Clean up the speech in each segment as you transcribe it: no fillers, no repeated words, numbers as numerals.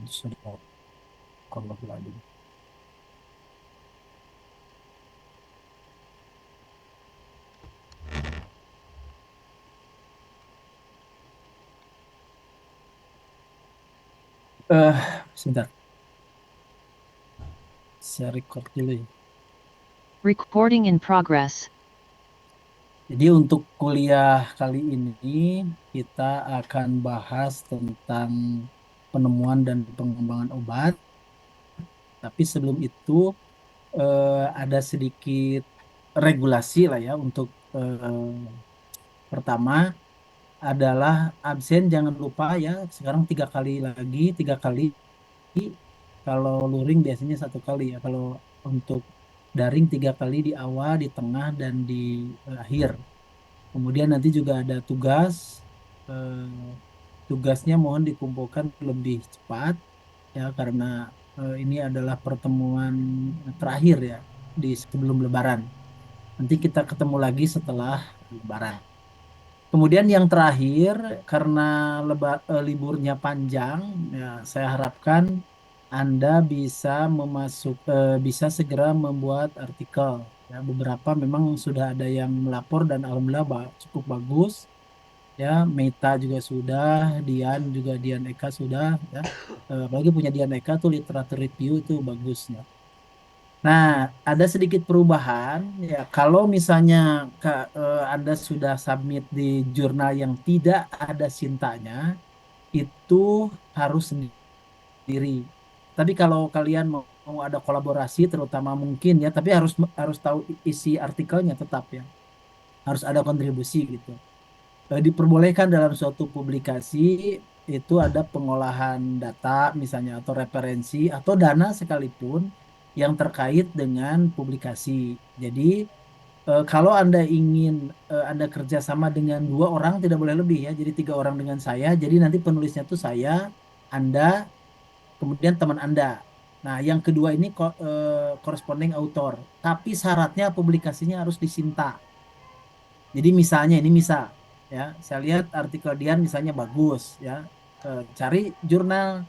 Sadaqallahul Sebentar, saya record dulu ya. Recording in progress. Jadi untuk kuliah kali ini kita akan bahas tentang penemuan dan pengembangan obat. Tapi sebelum itu ada sedikit regulasi lah ya untuk pertama adalah absen jangan lupa ya. Sekarang 3 kali lagi, 3 kali. Kalau luring biasanya 1 kali ya. Kalau untuk daring 3 kali di awal, di tengah, dan di akhir. Kemudian nanti juga ada tugas. Eh, Tugasnya mohon dikumpulkan lebih cepat ya karena ini adalah pertemuan terakhir ya di sebelum Lebaran. Nanti kita ketemu lagi setelah Lebaran. Kemudian yang terakhir, karena liburnya panjang, ya, saya harapkan Anda bisa segera membuat artikel. Ya, beberapa memang sudah ada yang melapor dan alhamdulillah cukup bagus. Ya, Meta juga sudah, Dian Eka sudah. Ya. Apalagi punya Dian Eka tuh literatur review itu bagusnya. Nah, ada sedikit perubahan ya. Kalau misalnya Anda sudah submit di jurnal yang tidak ada sintanya, itu harus sendiri. Tapi kalau kalian mau ada kolaborasi, terutama mungkin ya, tapi harus harus tahu isi artikelnya tetap ya. Harus ada kontribusi gitu. Diperbolehkan dalam suatu publikasi itu ada pengolahan data misalnya atau referensi atau dana sekalipun yang terkait dengan publikasi. Jadi kalau Anda kerjasama dengan 2 orang tidak boleh lebih ya. Jadi 3 orang dengan saya. Jadi nanti penulisnya tuh saya, Anda, kemudian teman Anda. Nah, yang kedua ini corresponding author. Tapi syaratnya publikasinya harus disinta. Jadi misalnya ini misal ya, saya lihat artikel Dian misalnya bagus ya. Cari jurnal,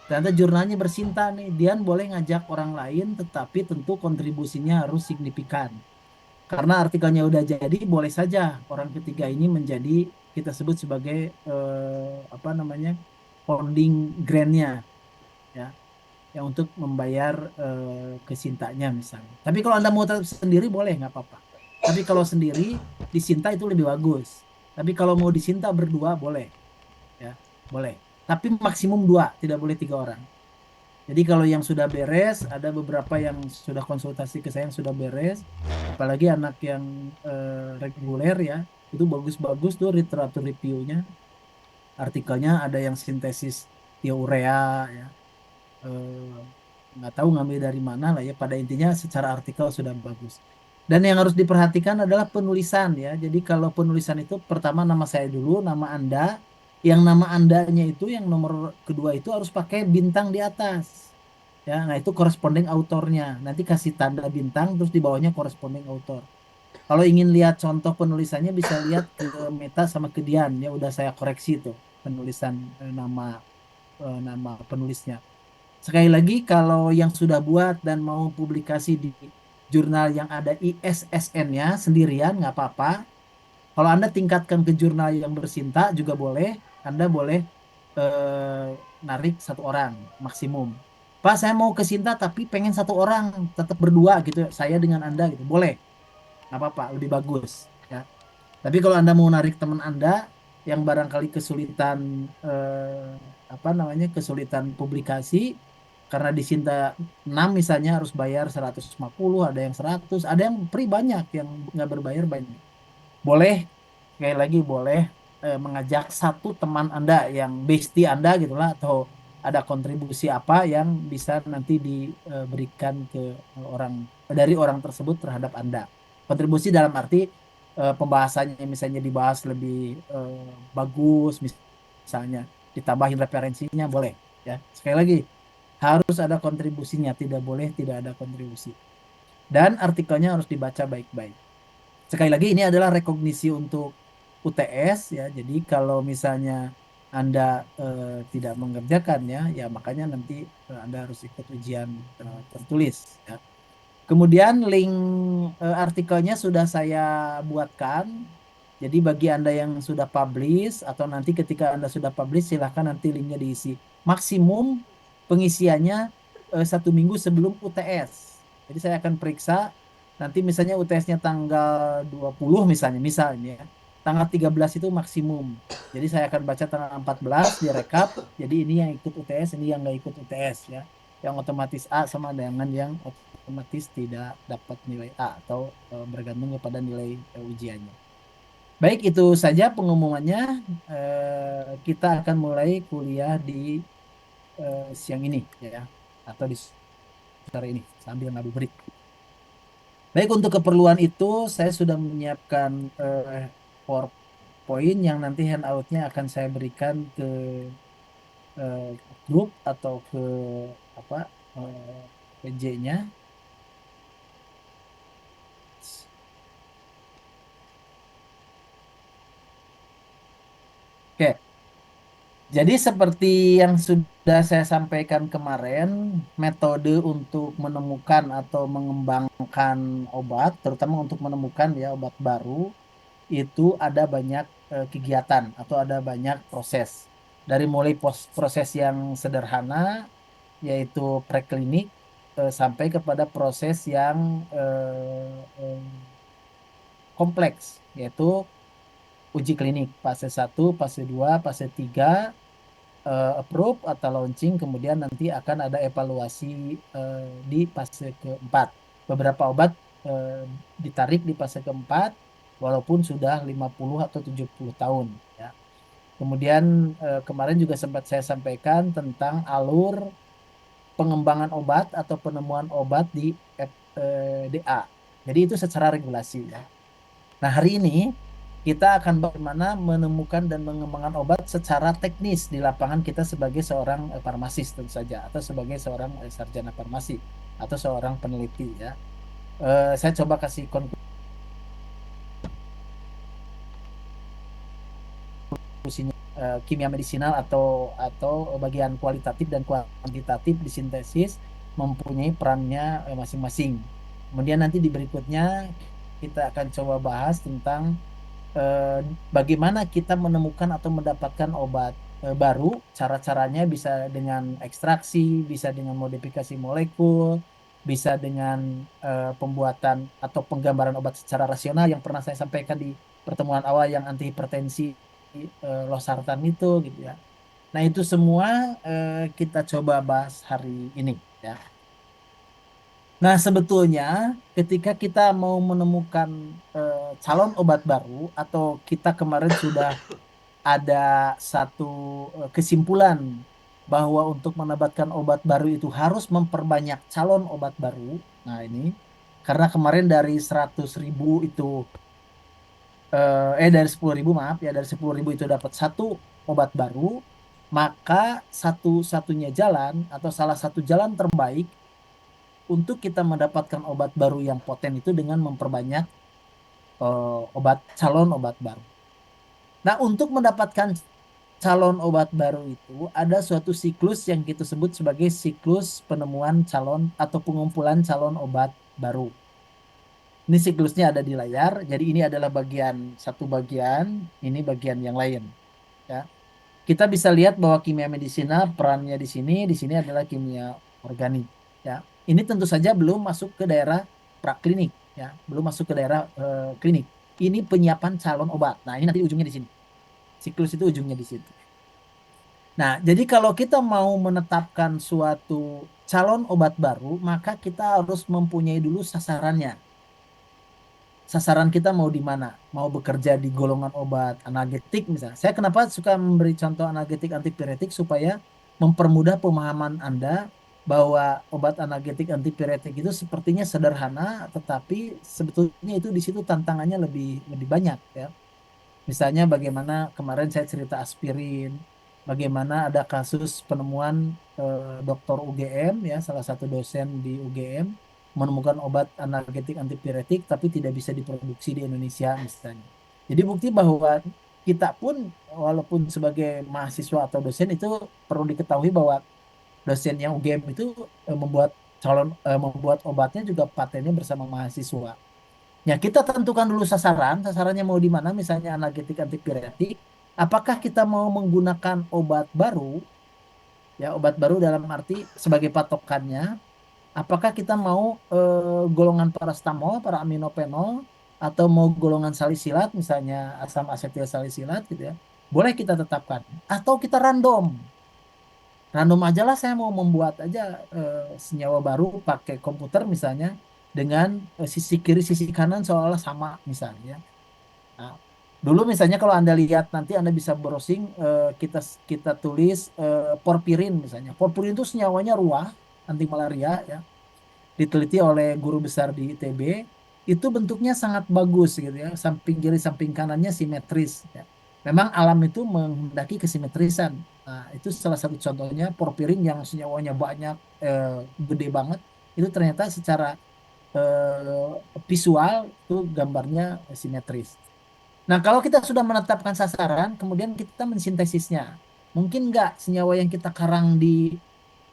ternyata jurnalnya bersinta nih. Dian boleh ngajak orang lain, tetapi tentu kontribusinya harus signifikan. Karena artikelnya udah jadi, boleh saja orang ketiga ini menjadi kita sebut sebagai apa namanya founding grantnya ya, yang untuk membayar kesintanya misalnya. Tapi kalau Anda mau tetap sendiri boleh nggak apa-apa. Tapi kalau sendiri disinta itu lebih bagus. Tapi kalau mau disinta berdua boleh ya, boleh. Tapi maksimum 2, tidak boleh 3 orang. Jadi kalau yang sudah beres, ada beberapa yang sudah konsultasi ke saya yang sudah beres, apalagi anak yang reguler ya, itu bagus-bagus tuh literatur reviewnya, artikelnya ada yang sintesis urea ya, eh, nggak tahu ngambil dari mana lah ya. Pada intinya secara artikel sudah bagus. Dan yang harus diperhatikan adalah penulisan ya. Jadi kalau penulisan itu pertama nama saya dulu, nama Anda, yang nama Andanya itu yang nomor kedua itu harus pakai bintang di atas. Ya, nah itu corresponding autornya. Nanti kasih tanda bintang terus di bawahnya corresponding author. Kalau ingin lihat contoh penulisannya bisa lihat ke Meta sama ke Dian ya udah saya koreksi tuh penulisan nama penulisnya. Sekali lagi, kalau yang sudah buat dan mau publikasi di jurnal yang ada ISSN-nya sendirian, nggak apa-apa. Kalau Anda tingkatkan ke jurnal yang bersinta juga boleh. Anda boleh eh, narik 1 orang maksimum. Pak, saya mau ke Sinta tapi pengen 1 orang, tetap berdua gitu. Saya dengan Anda gitu. Boleh, nggak apa-apa, lebih bagus. Ya. Tapi kalau Anda mau narik teman Anda yang barangkali kesulitan apa namanya kesulitan publikasi karena di Sinta 6 misalnya harus bayar 150, ada yang 100, ada yang free banyak, yang nggak berbayar banyak. Boleh, sekali lagi boleh mengajak satu teman Anda yang bestie Anda gitulah atau ada kontribusi apa yang bisa nanti diberikan ke orang dari orang tersebut terhadap Anda. Kontribusi dalam arti pembahasannya misalnya dibahas lebih eh, bagus misalnya ditambahin referensinya boleh ya. Sekali lagi harus ada kontribusinya, tidak boleh tidak ada kontribusi. Dan artikelnya harus dibaca baik-baik. Sekali lagi ini adalah rekognisi untuk UTS ya. Jadi kalau misalnya Anda tidak mengerjakan ya, ya makanya nanti Anda harus ikut ujian tertulis. Ya. Kemudian link artikelnya sudah saya buatkan. Jadi bagi Anda yang sudah publish atau nanti ketika Anda sudah publish silahkan nanti linknya diisi. Maksimum pengisiannya 1 minggu sebelum UTS. Jadi saya akan periksa nanti misalnya UTS-nya tanggal 20 misalnya ya. Tanggal 13 itu maksimum. Jadi saya akan baca tanggal 14 direkap. Jadi ini yang ikut UTS, ini yang nggak ikut UTS ya. Yang otomatis A sama dengan yang otomatis tidak dapat nilai A atau bergantung kepada nilai ujiannya. Baik, itu saja pengumumannya. Kita akan mulai kuliah di siang ini ya, atau di sore ini sambil ngabuburit. Baik, untuk keperluan itu saya sudah menyiapkan PowerPoint yang nanti handoutnya akan saya berikan ke eh, grup atau ke apa PJ-nya. Oke, jadi seperti yang sudah saya sampaikan kemarin, metode untuk menemukan atau mengembangkan obat, terutama untuk menemukan ya obat baru, itu ada banyak kegiatan atau ada banyak proses. Dari mulai proses yang sederhana, yaitu preklinik, sampai kepada proses yang kompleks, yaitu uji klinik, fase 1, fase 2, fase 3, approve atau launching, kemudian nanti akan ada evaluasi eh, di fase keempat. Beberapa obat eh, ditarik di fase keempat, walaupun sudah 50 atau 70 tahun. Ya. Kemudian kemarin juga sempat saya sampaikan tentang alur pengembangan obat atau penemuan obat di FDA. Jadi itu secara regulasi ya. Nah, hari ini kita akan bagaimana menemukan dan mengembangkan obat secara teknis di lapangan kita sebagai seorang farmasis tentu saja atau sebagai seorang sarjana farmasi atau seorang peneliti ya. Saya coba kasih konklusinya. Kimia medisinal atau bagian kualitatif dan kuantitatif di sintesis mempunyai perannya masing-masing. Kemudian nanti di berikutnya kita akan coba bahas tentang eh, bagaimana kita menemukan atau mendapatkan obat baru, cara-caranya bisa dengan ekstraksi, bisa dengan modifikasi molekul, bisa dengan pembuatan atau penggambaran obat secara rasional yang pernah saya sampaikan di pertemuan awal yang antihipertensi losartan itu gitu ya. Nah, itu semua kita coba bahas hari ini ya. Nah, sebetulnya ketika kita mau menemukan calon obat baru atau kita kemarin sudah ada satu kesimpulan bahwa untuk mendapatkan obat baru itu harus memperbanyak calon obat baru. Nah, ini karena kemarin dari 100.000 itu dari 10.000 maaf ya, dari 10.000 itu dapat satu obat baru, maka satu-satunya jalan atau salah satu jalan terbaik untuk kita mendapatkan obat baru yang poten itu dengan memperbanyak calon obat baru. Nah, untuk mendapatkan calon obat baru itu ada suatu siklus yang kita sebut sebagai siklus penemuan calon atau pengumpulan calon obat baru. Ini siklusnya ada di layar. Jadi ini adalah satu bagian, ini bagian yang lain. Ya. Kita bisa lihat bahwa kimia medisina perannya di sini adalah kimia organik. Ya. Ini tentu saja belum masuk ke daerah praklinik, ya, belum masuk ke daerah klinik. Ini penyiapan calon obat. Nah, ini nanti ujungnya di sini. Siklus itu ujungnya di situ. Nah, jadi kalau kita mau menetapkan suatu calon obat baru, maka kita harus mempunyai dulu sasarannya. Sasaran kita mau di mana? Mau bekerja di golongan obat analgetik misalnya. Saya kenapa suka memberi contoh analgetik antipiretik supaya mempermudah pemahaman Anda bahwa obat analgetik antipiretik itu sepertinya sederhana, tetapi sebetulnya itu di situ tantangannya lebih lebih banyak ya. Misalnya bagaimana kemarin saya cerita aspirin, bagaimana ada kasus penemuan dokter UGM ya, salah satu dosen di UGM menemukan obat analgetik antipiretik tapi tidak bisa diproduksi di Indonesia misalnya. Jadi bukti bahwa kita pun walaupun sebagai mahasiswa atau dosen itu perlu diketahui bahwa dosen yang UGM itu membuat obatnya juga patennya bersama mahasiswa. Ya, kita tentukan dulu sasarannya mau di mana, misalnya analgetik antipiretik. Apakah kita mau menggunakan obat baru, ya obat baru dalam arti sebagai patokannya, apakah kita mau golongan parastamol, para aminophenol, atau mau golongan salisilat, misalnya asam asetil salisilat gitu ya. Boleh kita tetapkan. Atau kita random. Random aja lah, saya mau membuat aja senyawa baru pakai komputer misalnya dengan sisi kiri sisi kanan seolah sama misalnya. Nah, dulu misalnya kalau Anda lihat nanti Anda bisa browsing, kita kita tulis porfirin misalnya. Porfirin itu senyawanya ruah anti malaria ya, diteliti oleh guru besar di ITB. Itu bentuknya sangat bagus gitu ya, samping kiri samping kanannya simetris ya. Memang alam itu menghendaki kesimetrisan. Nah, itu salah satu contohnya porfirin yang senyawanya banyak, gede banget. Itu ternyata secara visual itu gambarnya simetris. Nah, kalau kita sudah menetapkan sasaran, kemudian kita mensintesisnya. Mungkin nggak senyawa yang kita karang di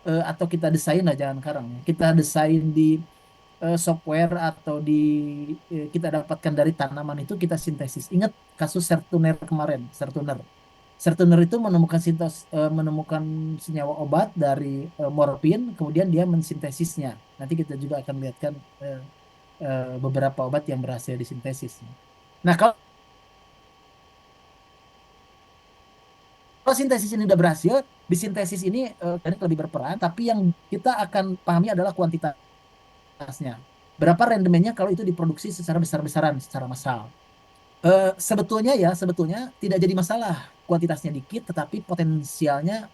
atau kita desain lah, jangan karang ya. Kita desain di software atau kita dapatkan dari tanaman itu kita sintesis. Ingat kasus Sertuner kemarin, Sertuner. Sertuner itu menemukan senyawa obat dari morfin, kemudian dia mensintesisnya. Nanti kita juga akan lihatkan beberapa obat yang berhasil disintesis. Nah, kalau sintesis ini udah berhasil, di sintesis ini teknik lebih berperan, tapi yang kita akan pahami adalah kuantitasnya. Berapa rendemennya kalau itu diproduksi secara besar-besaran, secara massal. Sebetulnya tidak jadi masalah kuantitasnya dikit, tetapi potensinya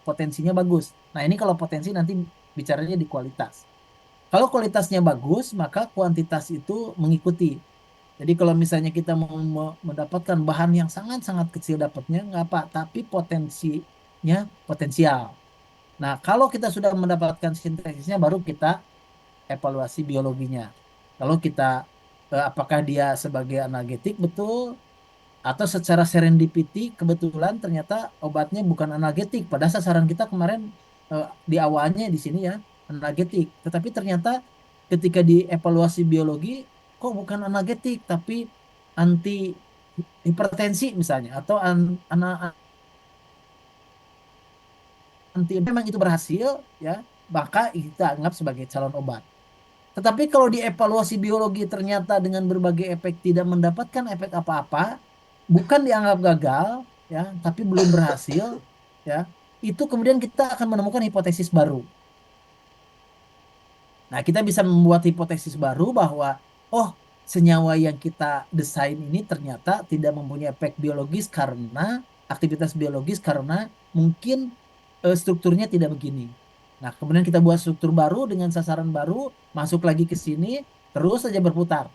bagus. Nah, ini kalau potensi nanti bicaranya di kualitas. Kalau kualitasnya bagus, maka kuantitas itu mengikuti. Jadi kalau misalnya kita mau mendapatkan bahan yang sangat-sangat kecil dapatnya, nggak apa, tapi potensinya potensial. Nah, kalau kita sudah mendapatkan sintesisnya, baru kita evaluasi biologinya. Kalau kita apakah dia sebagai analgetik betul, atau secara serendipity kebetulan ternyata obatnya bukan analgetik. Pada sasaran kita kemarin di awalnya di sini ya analgetik, tetapi ternyata ketika dievaluasi biologi kok bukan analgetik tapi anti hipertensi misalnya, atau anti, memang itu berhasil ya, maka kita anggap sebagai calon obat. Tetapi kalau dievaluasi biologi ternyata dengan berbagai efek tidak mendapatkan efek apa-apa, bukan dianggap gagal ya, tapi belum berhasil ya. Itu kemudian kita akan menemukan hipotesis baru. Nah, kita bisa membuat hipotesis baru bahwa oh, senyawa yang kita desain ini ternyata tidak mempunyai efek biologis karena aktivitas biologis, karena mungkin strukturnya tidak begini. Nah, kemudian kita buat struktur baru dengan sasaran baru, masuk lagi ke sini, terus saja berputar,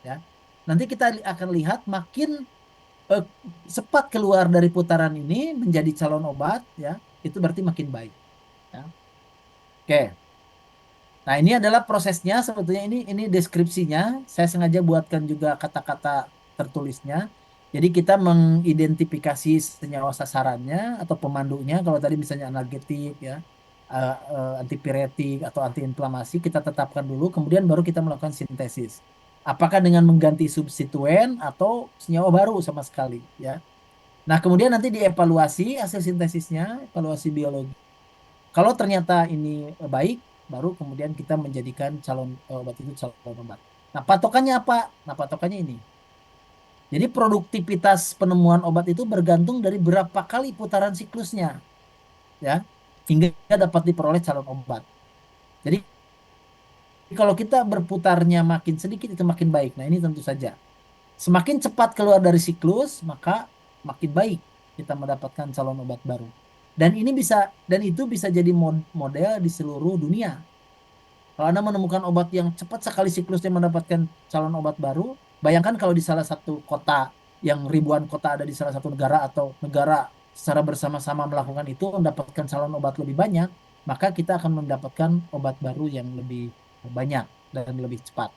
ya. Nanti kita akan lihat makin eh, cepat keluar dari putaran ini menjadi calon obat, ya, itu berarti makin baik. Ya. Oke. Nah, ini adalah prosesnya. Sebetulnya ini deskripsinya. Saya sengaja buatkan juga kata-kata tertulisnya. Jadi kita mengidentifikasi senyawa sasarannya atau pemandunya. Kalau tadi misalnya analgetik ya, antipiretik atau antiinflamasi, kita tetapkan dulu. Kemudian baru kita melakukan sintesis. Apakah dengan mengganti substituen atau senyawa baru sama sekali ya. Nah, kemudian nanti dievaluasi hasil sintesisnya, evaluasi biologi. Kalau ternyata ini baik, baru kemudian kita menjadikan calon obat itu calon obat. Nah, patokannya apa? Nah, patokannya ini. Jadi produktivitas penemuan obat itu bergantung dari berapa kali putaran siklusnya, ya, hingga dapat diperoleh calon obat. Jadi kalau kita berputarnya makin sedikit itu makin baik. Nah, ini tentu saja. Semakin cepat keluar dari siklus, maka makin baik kita mendapatkan calon obat baru. Dan itu bisa jadi model di seluruh dunia. Kalau Anda menemukan obat yang cepat sekali siklusnya mendapatkan calon obat baru, bayangkan kalau di salah satu kota, yang ribuan kota ada di salah satu negara, atau negara secara bersama-sama melakukan itu mendapatkan calon obat lebih banyak, maka kita akan mendapatkan obat baru yang lebih banyak dan lebih cepat.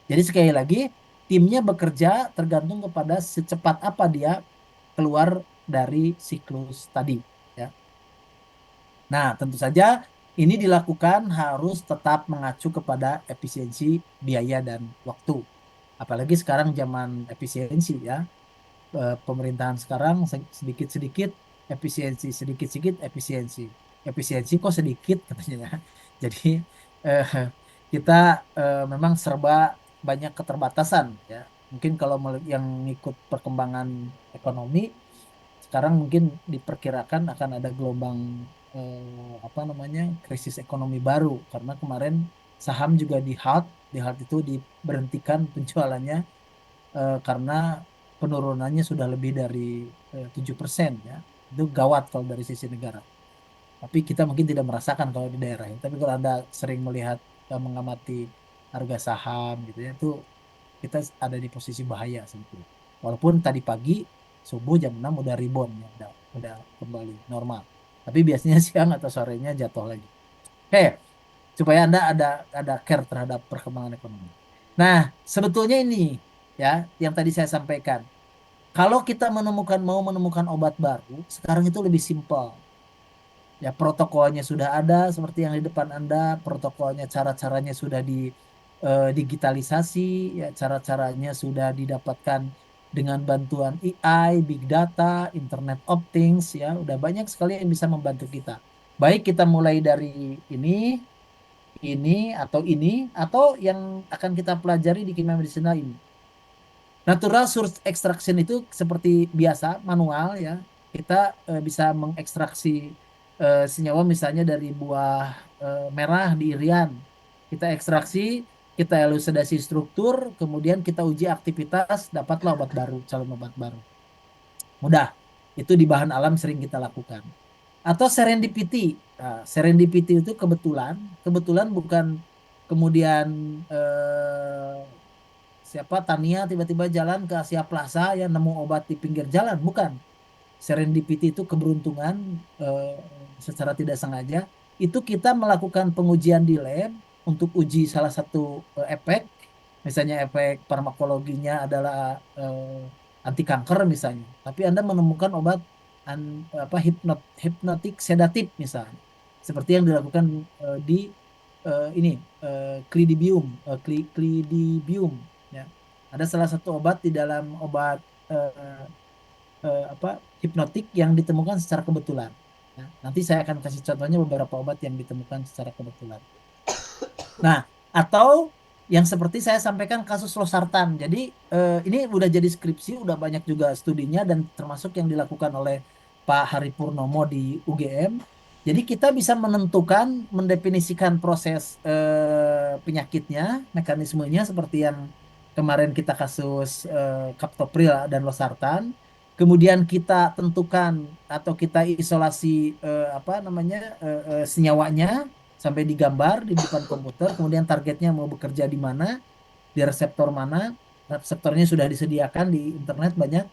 Jadi sekali lagi, timnya bekerja tergantung kepada secepat apa dia keluar dari siklus tadi, ya. Nah, tentu saja ini dilakukan harus tetap mengacu kepada efisiensi biaya dan waktu. Apalagi sekarang zaman efisiensi, ya. Pemerintahan sekarang sedikit-sedikit efisiensi, sedikit-sedikit efisiensi. Efisiensi kok sedikit katanya, ya. Jadi eh, kita memang serba banyak keterbatasan, ya. Mungkin kalau yang ikut perkembangan ekonomi sekarang mungkin diperkirakan akan ada gelombang apa namanya, krisis ekonomi baru karena kemarin saham juga di halt itu diberhentikan penjualannya karena penurunannya sudah lebih dari 7%, ya. Itu gawat kalau dari sisi negara. Tapi kita mungkin tidak merasakan kalau di daerah ya. Tapi kalau Anda sering melihat mengamati harga saham gitu ya, itu kita ada di posisi bahaya sebetulnya. Walaupun tadi pagi subuh jam 6 udah rebound ya, udah kembali normal. Tapi biasanya siang atau sorenya jatuh lagi. Oke, supaya Anda ada care terhadap perkembangan ekonomi. Nah, sebetulnya ini ya yang tadi saya sampaikan. Kalau kita mau menemukan obat baru, sekarang itu lebih simpel. Ya, protokolnya sudah ada seperti yang di depan Anda, protokolnya cara-caranya sudah digitalisasi, ya cara-caranya sudah didapatkan dengan bantuan AI, big data, Internet of Things, ya udah banyak sekali yang bisa membantu kita. Baik kita mulai dari ini, ini atau yang akan kita pelajari di kimia medicinal ini. Natural source extraction itu seperti biasa manual, ya. Kita bisa mengekstraksi senyawa misalnya dari buah merah di irian. Kita ekstraksi, kita elucidasi struktur, kemudian kita uji aktivitas, dapatlah obat baru, calon obat baru. Mudah. Itu di bahan alam sering kita lakukan. Atau serendipity. Nah, serendipity itu kebetulan, kebetulan bukan kemudian eh, siapa Tania tiba-tiba jalan ke Asia Plaza ya nemu obat di pinggir jalan, bukan. Serendipity itu keberuntungan eh, secara tidak sengaja. Itu kita melakukan pengujian di lab untuk uji salah satu efek, misalnya efek farmakologinya adalah anti kanker misalnya. Tapi Anda menemukan obat apa hipnotik sedatif misalnya, seperti yang dilakukan di ini Clidibium, Clidibium, ya. Ada salah satu obat di dalam obat eh, apa hipnotik yang ditemukan secara kebetulan. Ya, nanti saya akan kasih contohnya beberapa obat yang ditemukan secara kebetulan. Nah, atau yang seperti saya sampaikan kasus losartan. Jadi ini udah jadi skripsi, udah banyak juga studinya dan termasuk yang dilakukan oleh Pak Hari Purnomo di UGM. Jadi kita bisa menentukan, mendefinisikan proses penyakitnya, mekanismenya seperti yang kemarin kita kasus kaptopril dan losartan. Kemudian kita tentukan atau kita isolasi apa namanya senyawanya sampai digambar di depan komputer, kemudian targetnya mau bekerja di mana, di reseptor mana. Reseptornya sudah disediakan di internet banyak.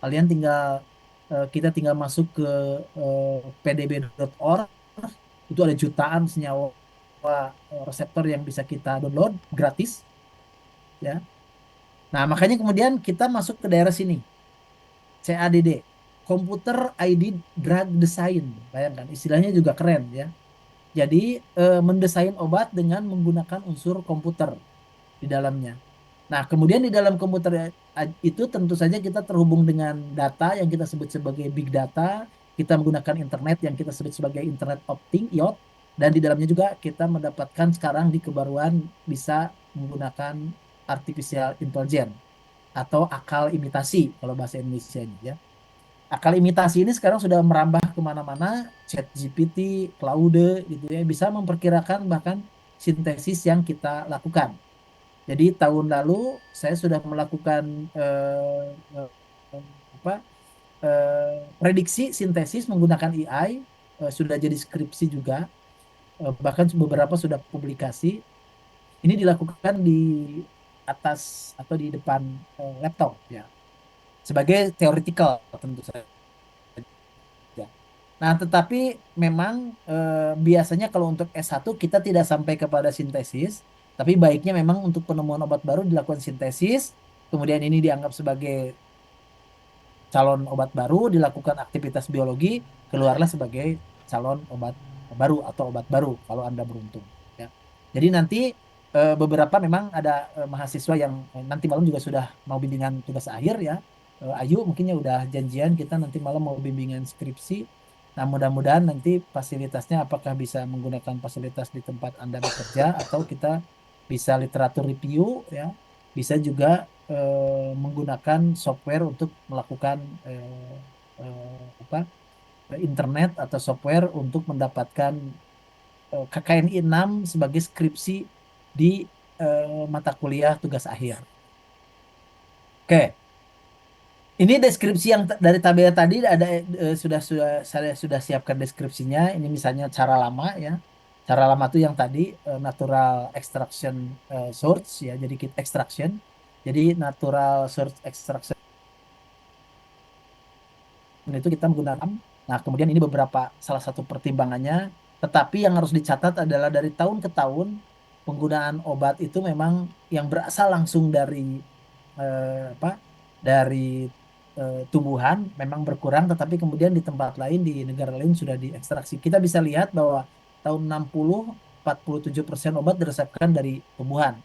Kalian tinggal kita tinggal masuk ke pdb.org, itu ada jutaan senyawa reseptor yang bisa kita download gratis, ya. Nah, makanya kemudian kita masuk ke daerah sini, CADD, Computer Aided Drug Design. Bayangkan istilahnya juga keren, ya. Jadi mendesain obat dengan menggunakan unsur komputer di dalamnya. Nah, kemudian di dalam komputer itu tentu saja kita terhubung dengan data yang kita sebut sebagai big data. Kita menggunakan internet yang kita sebut sebagai Internet of Things, IoT. Dan di dalamnya juga kita mendapatkan sekarang di kebaruan bisa menggunakan artificial intelligence atau akal imitasi kalau bahasa Indonesia, ya. Akal imitasi ini sekarang sudah merambah kemana-mana, ChatGPT, Claude, gitu ya, bisa memperkirakan bahkan sintesis yang kita lakukan. Jadi tahun lalu saya sudah melakukan eh, eh, apa prediksi sintesis menggunakan AI, sudah jadi skripsi juga, bahkan beberapa sudah publikasi. Ini dilakukan di atas atau di depan laptop, ya, sebagai theoretical tentu saja. Nah, tetapi memang biasanya kalau untuk S1 kita tidak sampai kepada sintesis, tapi baiknya memang untuk penemuan obat baru dilakukan sintesis, kemudian ini dianggap sebagai calon obat baru, dilakukan aktivitas biologi, keluarlah sebagai calon obat baru atau obat baru kalau Anda beruntung. Ya. Jadi nanti beberapa memang ada mahasiswa yang nanti malam juga sudah mau bimbingan tugas akhir ya. Ayu mungkinnya udah janjian kita nanti malam mau bimbingan skripsi. Nah, mudah-mudahan nanti fasilitasnya apakah bisa menggunakan fasilitas di tempat Anda bekerja atau kita bisa literatur review ya, bisa juga menggunakan software untuk melakukan apa internet atau software untuk mendapatkan KKNI 6 sebagai skripsi di mata kuliah tugas akhir. Oke, ini deskripsi yang dari tabel tadi ada sudah saya sudah siapkan deskripsinya. Ini misalnya cara lama ya. Cara lama itu yang tadi natural extraction source ya. Jadi kit extraction. Jadi natural source extraction itu kita menggunakan. Nah, kemudian ini beberapa salah satu pertimbangannya. Tetapi yang harus dicatat adalah dari tahun ke tahun penggunaan obat itu memang yang berasal langsung dari apa dari tumbuhan memang berkurang, tetapi kemudian di tempat lain di negara lain sudah diekstraksi. Kita bisa lihat bahwa tahun 60 47% obat diresepkan dari tumbuhan,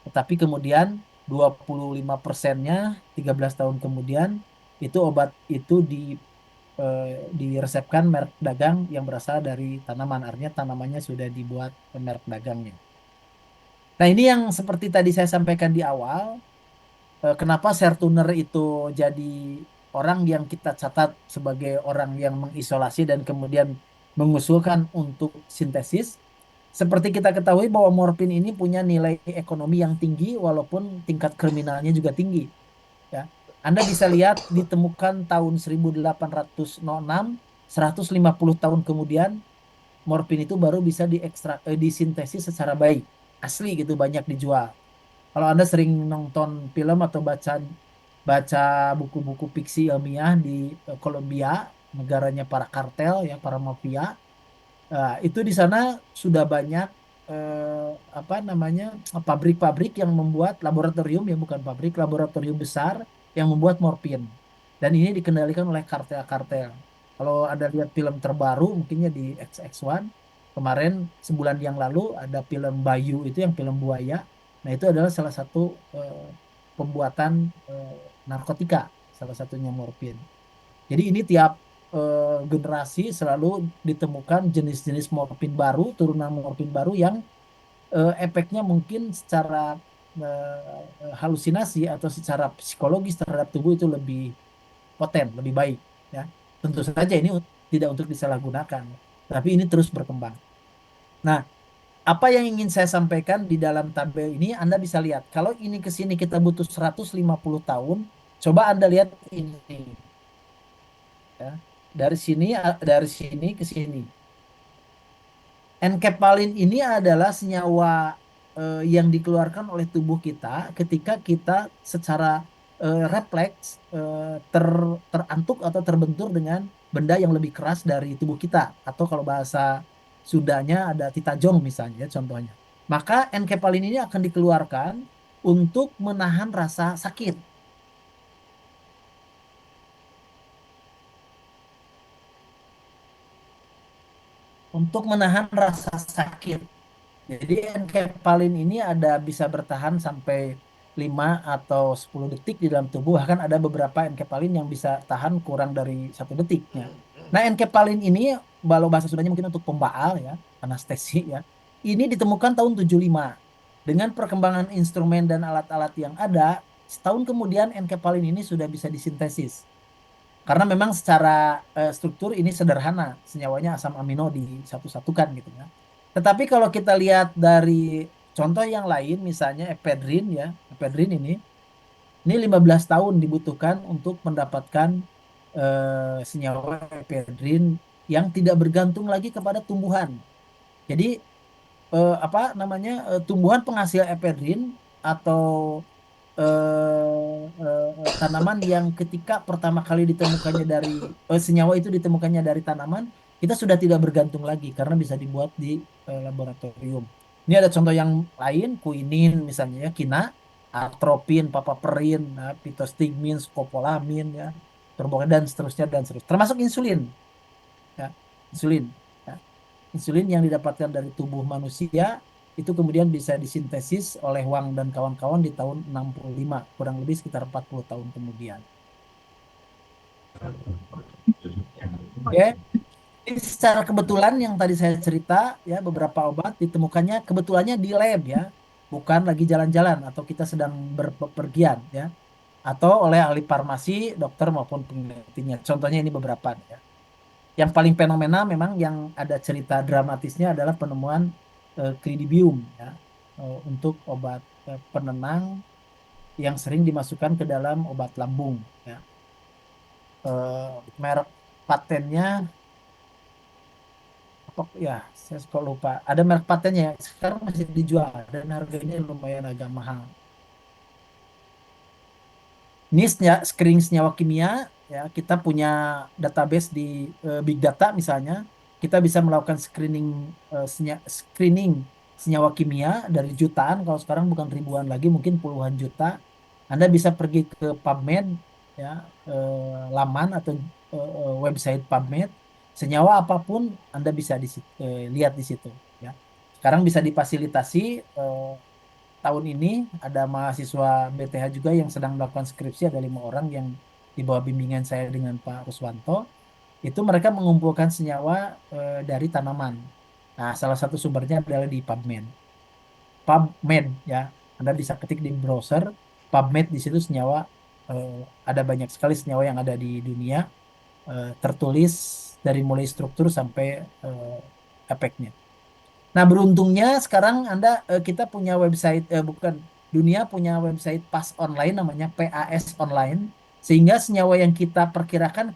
tetapi kemudian 25%-nya 13 tahun kemudian itu obat itu eh, diresepkan merek dagang yang berasal dari tanaman. Artinya tanamannya sudah dibuat merek dagangnya. Nah, ini yang seperti tadi saya sampaikan di awal, kenapa Sertuner itu jadi orang yang kita catat sebagai orang yang mengisolasi dan kemudian mengusulkan untuk sintesis. Seperti kita ketahui bahwa morfin ini punya nilai ekonomi yang tinggi walaupun tingkat kriminalnya juga tinggi. Ya. Anda bisa lihat ditemukan tahun 1806, 150 tahun kemudian morfin itu baru bisa disintesis secara baik. Asli gitu banyak dijual. Kalau Anda sering nonton film atau baca baca buku-buku fiksi ilmiah di Kolombia, negaranya para kartel ya, para mafia, itu di sana sudah banyak apa namanya pabrik-pabrik yang membuat laboratorium ya bukan pabrik laboratorium besar yang membuat morfin. Dan ini dikendalikan oleh kartel-kartel. Kalau Anda lihat film terbaru mungkinnya di XX1 kemarin sebulan yang lalu ada film Bayu itu yang film buaya. Nah, itu adalah salah satu eh, pembuatan eh, narkotika, salah satunya morfin. Jadi ini tiap generasi selalu ditemukan jenis-jenis morfin baru, turunan morfin baru yang efeknya mungkin secara halusinasi atau secara psikologis terhadap tubuh itu lebih poten, lebih baik. Ya, tentu saja ini tidak untuk disalahgunakan, tapi ini terus berkembang. Nah, apa yang ingin saya sampaikan di dalam tabel ini, Anda bisa lihat. Kalau ini ke sini kita butuh 150 tahun, coba Anda lihat ini. Ya. Dari sini ke sini. Enkepalin ini adalah senyawa yang dikeluarkan oleh tubuh kita ketika kita secara refleks terantuk atau terbentur dengan benda yang lebih keras dari tubuh kita, atau kalau bahasa Sundanya ada titajong misalnya contohnya. Maka enkepalin ini akan dikeluarkan untuk menahan rasa sakit, untuk menahan rasa sakit. Jadi enkepalin ini ada bisa bertahan sampai 5 atau 10 detik di dalam tubuh. Bahkan ada beberapa enkepalin yang bisa tahan kurang dari 1 detiknya. Nah, enkepalin ini, kalau bahasa Sundanya mungkin untuk pembaal ya, anestesi ya. Ini ditemukan tahun 75. Dengan perkembangan instrumen dan alat-alat yang ada, setahun kemudian enkepalin ini sudah bisa disintesis. Karena memang secara struktur ini sederhana, senyawanya asam amino disatu-satukan gitu ya. Tetapi kalau kita lihat dari contoh yang lain, misalnya ephedrin ya, ephedrin ini 15 tahun dibutuhkan untuk mendapatkan senyawa ephedrin yang tidak bergantung lagi kepada tumbuhan. Jadi apa namanya tumbuhan penghasil ephedrin atau tanaman yang ketika pertama kali ditemukannya dari senyawa itu ditemukannya dari tanaman, kita sudah tidak bergantung lagi karena bisa dibuat di laboratorium. Ini ada contoh yang lain, quinin misalnya ya, kina, atropin, papaperin, pitostigmin, skopolamin ya. dan seterusnya dan seterusnya. Termasuk insulin, ya, insulin. Ya. Insulin yang didapatkan dari tubuh manusia itu kemudian bisa disintesis oleh Wang dan kawan-kawan di tahun 65, kurang lebih sekitar 40 tahun kemudian. Oke, ini secara kebetulan yang tadi saya cerita ya beberapa obat ditemukannya kebetulannya di lab ya, bukan lagi jalan-jalan atau kita sedang berpergian ya, atau oleh ahli farmasi, dokter maupun penelitinya. Contohnya ini beberapa ya. Yang paling fenomena memang yang ada cerita dramatisnya adalah penemuan Cridibium ya, untuk obat penenang yang sering dimasukkan ke dalam obat lambung ya. Merek patennya apa ya, saya kok lupa. Ada merek patennya sekarang masih dijual dan harganya lumayan agak mahal. Ini screening senyawa kimia ya, kita punya database di big data misalnya, kita bisa melakukan screening senyawa kimia dari jutaan, kalau sekarang bukan ribuan lagi, mungkin puluhan juta. Anda bisa pergi ke PubMed ya, laman atau website PubMed, senyawa apapun Anda bisa lihat di situ ya. Sekarang bisa difasilitasi. Tahun ini ada mahasiswa BTH juga yang sedang melakukan skripsi, ada 5 orang yang di bawah bimbingan saya dengan Pak Ruswanto. Itu mereka mengumpulkan senyawa dari tanaman. Nah, salah satu sumbernya adalah di PubMed. PubMed ya, Anda bisa ketik di browser PubMed, di situ senyawa, eh, ada banyak sekali senyawa yang ada di dunia, tertulis dari mulai struktur sampai efeknya. Nah, beruntungnya sekarang kita punya website, bukan, dunia punya website PAS online namanya PAS online, sehingga senyawa yang kita perkirakan,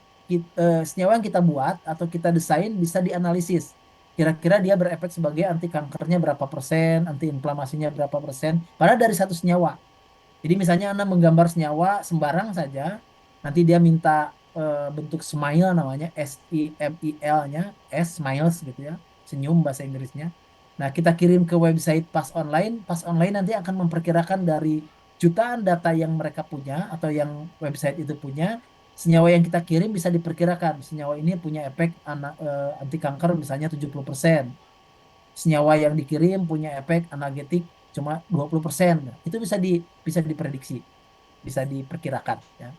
senyawa yang kita buat atau kita desain bisa dianalisis. Kira-kira dia berefek sebagai anti kankernya berapa persen, anti inflamasinya berapa persen, padahal dari satu senyawa. Jadi misalnya Anda menggambar senyawa sembarang saja, nanti dia minta bentuk smile namanya, SIMIL-nya, smiles gitu ya, senyum bahasa Inggrisnya. Nah, kita kirim ke website Pas Online nanti akan memperkirakan dari jutaan data yang mereka punya atau yang website itu punya, senyawa yang kita kirim bisa diperkirakan senyawa ini punya efek anti kanker misalnya 70%. Senyawa yang dikirim punya efek analgetik cuma 20%. Nah, itu bisa diprediksi, bisa diperkirakan ya.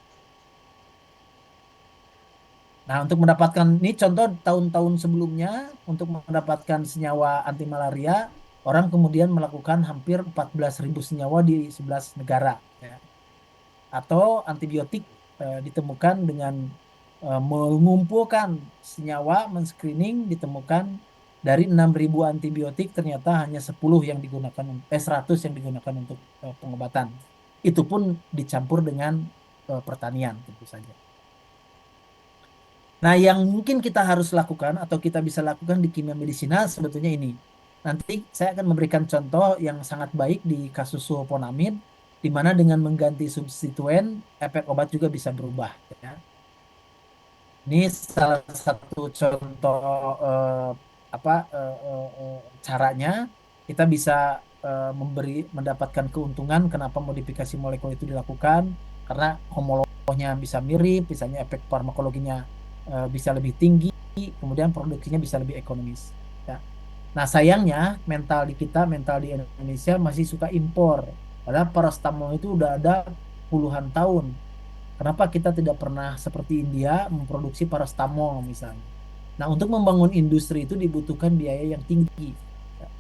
Nah, untuk mendapatkan ini contoh tahun-tahun sebelumnya, untuk mendapatkan senyawa anti malaria, orang kemudian melakukan hampir 14.000 senyawa di 11 negara ya. Atau antibiotik ditemukan dengan mengumpulkan senyawa, men-screening, ditemukan dari 6.000 antibiotik ternyata hanya 10 yang digunakan, 100 yang digunakan untuk pengobatan. Itu pun dicampur dengan pertanian tentu saja. Nah, yang mungkin kita harus lakukan atau kita bisa lakukan di kimia medisinal sebetulnya ini. Nanti saya akan memberikan contoh yang sangat baik di kasus sulfonamid, di mana dengan mengganti substituen, efek obat juga bisa berubah. Ya. Ini salah satu contoh eh, apa caranya kita bisa mendapatkan keuntungan. Kenapa modifikasi molekul itu dilakukan? Karena homolognya bisa mirip, misalnya efek farmakologinya bisa lebih tinggi, kemudian produksinya bisa lebih ekonomis. Ya. Nah, sayangnya mental di Indonesia masih suka impor. Padahal paracetamol itu udah ada puluhan tahun. Kenapa kita tidak pernah seperti India memproduksi paracetamol misalnya? Nah, untuk membangun industri itu dibutuhkan biaya yang tinggi ya,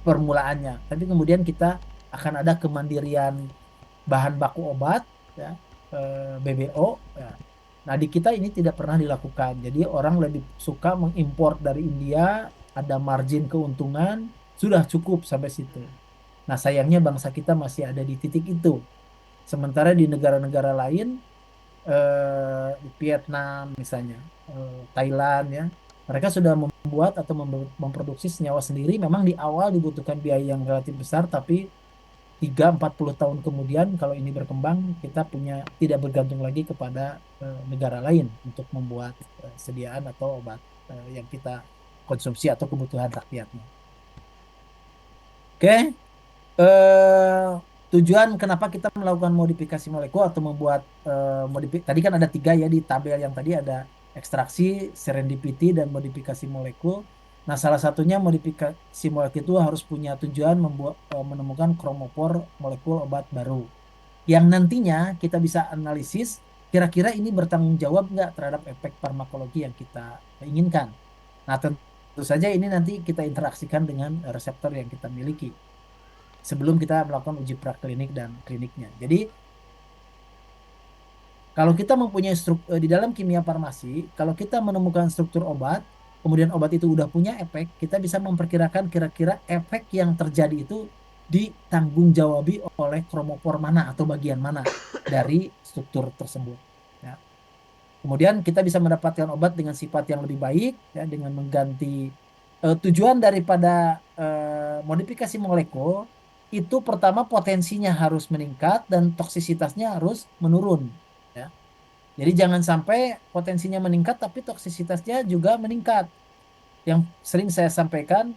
permulaannya. Tapi kemudian kita akan ada kemandirian bahan baku obat ya, BBO ya. Nah, di kita ini tidak pernah dilakukan. Jadi orang lebih suka mengimpor dari India, ada margin keuntungan, sudah cukup sampai situ. Nah, sayangnya bangsa kita masih ada di titik itu. Sementara di negara-negara lain, di Vietnam misalnya, Thailand ya, mereka sudah membuat atau memproduksi senyawa sendiri. Memang di awal dibutuhkan biaya yang relatif besar, tapi 30-40 tahun kemudian kalau ini berkembang, kita tidak bergantung lagi kepada negara lain untuk membuat sediaan atau obat yang kita konsumsi atau kebutuhan rakyatnya. Oke, tujuan kenapa kita melakukan modifikasi molekul atau membuat tadi kan ada tiga ya di tabel yang tadi ada ekstraksi, serendipity, dan modifikasi molekul. Nah, salah satunya modifikasi molekul itu harus punya tujuan menemukan kromofor molekul obat baru yang nantinya kita bisa analisis kira-kira ini bertanggung jawab nggak terhadap efek farmakologi yang kita inginkan. Nah, tentu saja ini nanti kita interaksikan dengan reseptor yang kita miliki sebelum kita melakukan uji praklinik dan kliniknya. Jadi, kalau kita mempunyai di dalam kimia farmasi, kalau kita menemukan struktur obat, kemudian obat itu udah punya efek, kita bisa memperkirakan kira-kira efek yang terjadi itu ditanggung oleh kromofor mana atau bagian mana dari struktur tersebut. Ya. Kemudian kita bisa mendapatkan obat dengan sifat yang lebih baik, ya, dengan mengganti tujuan daripada modifikasi molekul itu pertama potensinya harus meningkat dan toksisitasnya harus menurun. Ya. Jadi jangan sampai potensinya meningkat tapi toksisitasnya juga meningkat. Yang sering saya sampaikan,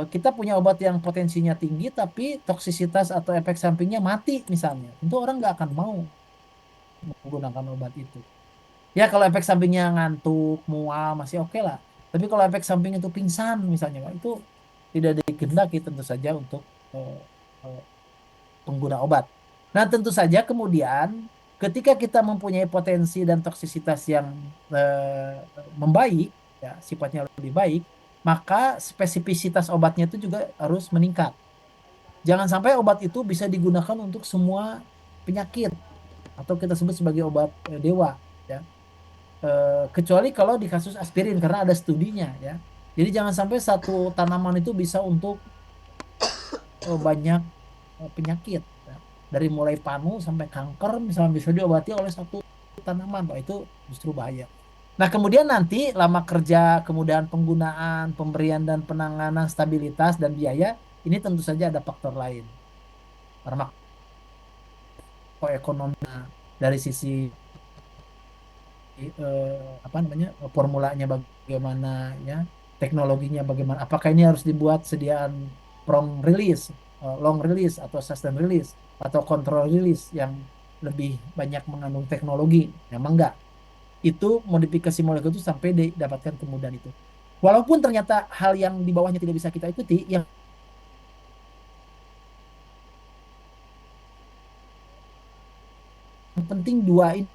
kita punya obat yang potensinya tinggi tapi toksisitas atau efek sampingnya mati misalnya. Tentu orang nggak akan mau menggunakan obat itu. Ya kalau efek sampingnya ngantuk, mual masih oke lah. Tapi kalau efek samping itu pingsan misalnya, Pak, itu tidak dikehendaki tentu saja untuk eh, eh, pengguna obat. Nah, tentu saja kemudian ketika kita mempunyai potensi dan toksisitas yang membaik, ya sifatnya lebih baik, maka spesifisitas obatnya itu juga harus meningkat. Jangan sampai obat itu bisa digunakan untuk semua penyakit atau kita sebut sebagai obat dewa, ya. Kecuali kalau di kasus aspirin karena ada studinya, ya. Jadi jangan sampai satu tanaman itu bisa untuk banyak penyakit, ya. Dari mulai panu sampai kanker misalnya bisa diobati oleh satu tanaman, Pak. Itu justru bahaya. Nah, kemudian nanti lama kerja, kemudahan penggunaan, pemberian dan penanganan, stabilitas dan biaya, ini tentu saja ada faktor lain. Farmakoekonomi dari sisi eh, apa namanya formulanya bagaimana, ya, teknologinya bagaimana, apakah ini harus dibuat sediaan prompt release, long release atau sustain release atau control release yang lebih banyak mengandung teknologi. Memang enggak, itu modifikasi molekul itu sampai didapatkan kemudahan itu, walaupun ternyata hal yang di bawahnya tidak bisa kita ikuti. Yang penting dua ini